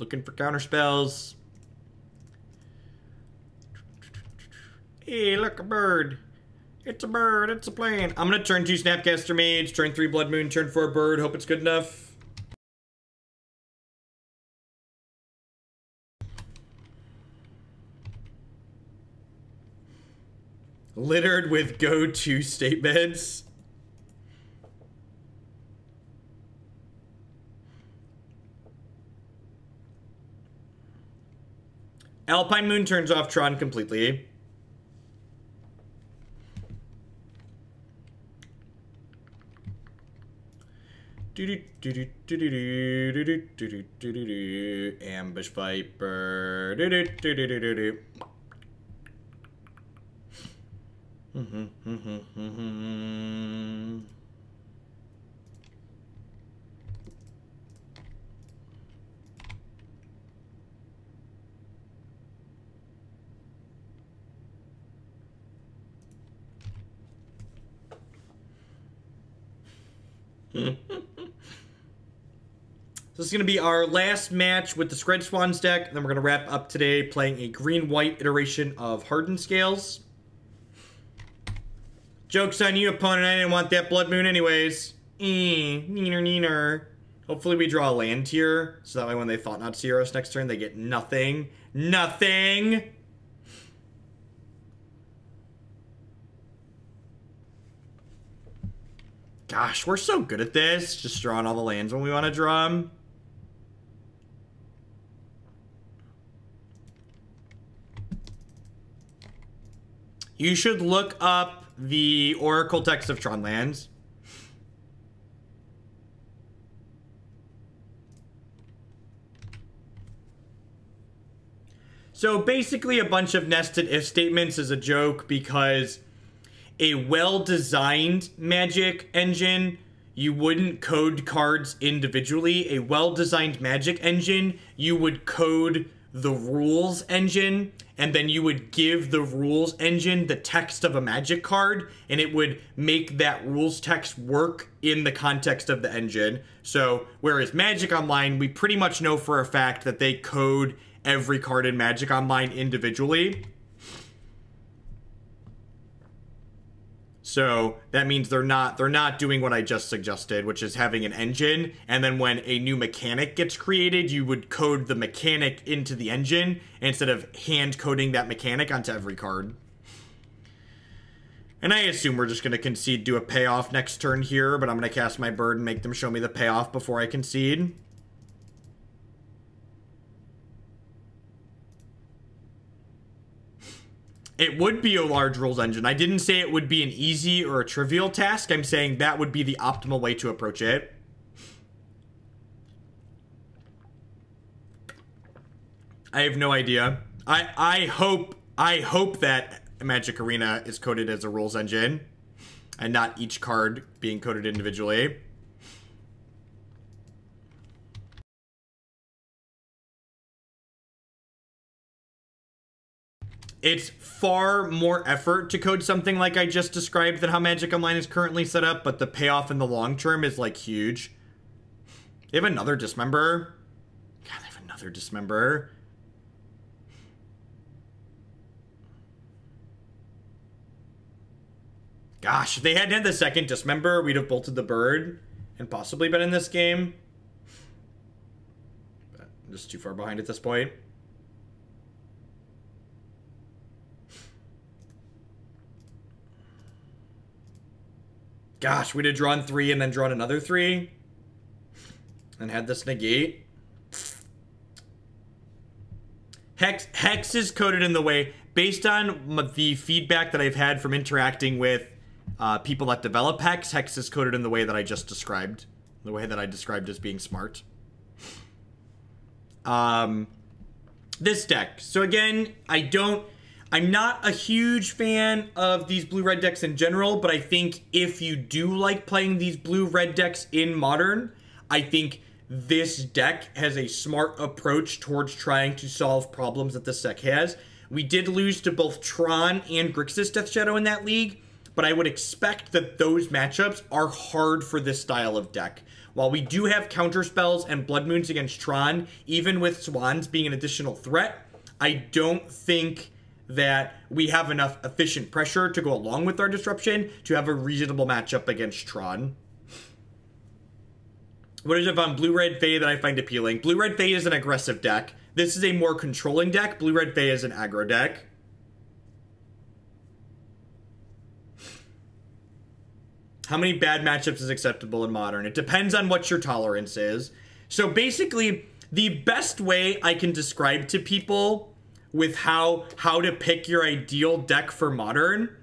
Looking for counter spells. Hey, look, a bird. It's a bird, it's a plane. I'm gonna turn 2 Snapcaster Mage, turn 3 Blood Moon, turn 4 Bird, hope it's good enough. Littered with go-to statements. Alpine Moon turns off Tron completely. Ambush Viper. This is going to be our last match with the Skred Swans deck. Then we're going to wrap up today playing a green-white iteration of Hardened Scales. Joke's on you, opponent. I didn't want that Blood Moon anyways. Neener. Hopefully we draw a land here, so that way when they Thought Not Seer us next turn, they get nothing. Nothing! Gosh, we're so good at this. Just drawing all the lands when we want to draw them. You should look up the Oracle text of Tron lands. So basically a bunch of nested if statements is a joke because a well-designed Magic engine, you wouldn't code cards individually. A well-designed Magic engine, you would code the rules engine, and then you would give the rules engine the text of a Magic card, and it would make that rules text work in the context of the engine. So, whereas Magic Online, we pretty much know for a fact that they code every card in Magic Online individually. So that means they're not doing what I just suggested, which is having an engine, and then when a new mechanic gets created, you would code the mechanic into the engine instead of hand coding that mechanic onto every card. And I assume we're just going to concede, do a payoff next turn here, but I'm going to cast my bird and make them show me the payoff before I concede. It would be a large rules engine. I didn't say it would be an easy or a trivial task. I'm saying that would be the optimal way to approach it. I have no idea. I hope that Magic Arena is coded as a rules engine and not each card being coded individually. It's far more effort to code something like I just described than how Magic Online is currently set up, but the payoff in the long term is, like, huge. They have another Dismember. God, they have another Dismember. Gosh, if they hadn't had the second Dismember, we'd have bolted the bird and possibly been in this game. But I'm just too far behind at this point. Gosh, we'd have drawn 3 and then drawn another 3. And had this negate. Hex is coded in the way, based on the feedback that I've had from interacting with people that develop Hex is coded in the way that I just described. The way that I described as being smart. This deck. So again, I'm not a huge fan of these blue-red decks in general, but I think if you do like playing these blue-red decks in Modern, I think this deck has a smart approach towards trying to solve problems that this deck has. We did lose to both Tron and Grixis Death Shadow in that league, but I would expect that those matchups are hard for this style of deck. while we do have counter spells and blood moons against Tron, even with Swans being an additional threat, I don't think that we have enough efficient pressure to go along with our disruption to have a reasonable matchup against Tron. What is it on Blue-Red Fae that I find appealing? Blue-Red Fae is an aggressive deck. This is a more controlling deck. Blue-Red Fae is an aggro deck. How many bad matchups is acceptable in Modern? It depends on what your tolerance is. So basically, the best way I can describe to people with how to pick your ideal deck for Modern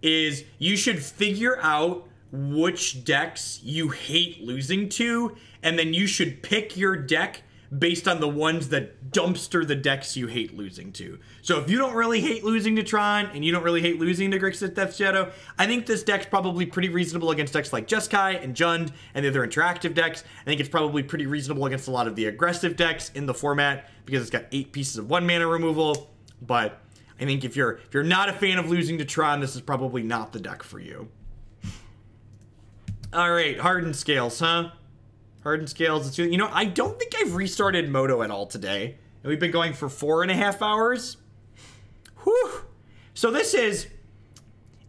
is you should figure out which decks you hate losing to, and then you should pick your deck based on the ones that dumpster the decks you hate losing to. So if you don't really hate losing to Tron, and you don't really hate losing to Grixis Death Shadow, I think this deck's probably pretty reasonable against decks like Jeskai and Jund and the other interactive decks. I think it's probably pretty reasonable against a lot of the aggressive decks in the format because it's got 8 pieces of 1 mana removal. But I think if you're not a fan of losing to Tron, this is probably not the deck for you. Alright, Hardened Scales, huh? Hardened Scales, you know, I don't think I've restarted Moto at all today. And we've been going for 4.5 hours. Whew. So this is,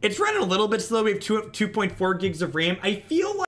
it's running a little bit slow. We have 2.4 gigs of RAM. I feel like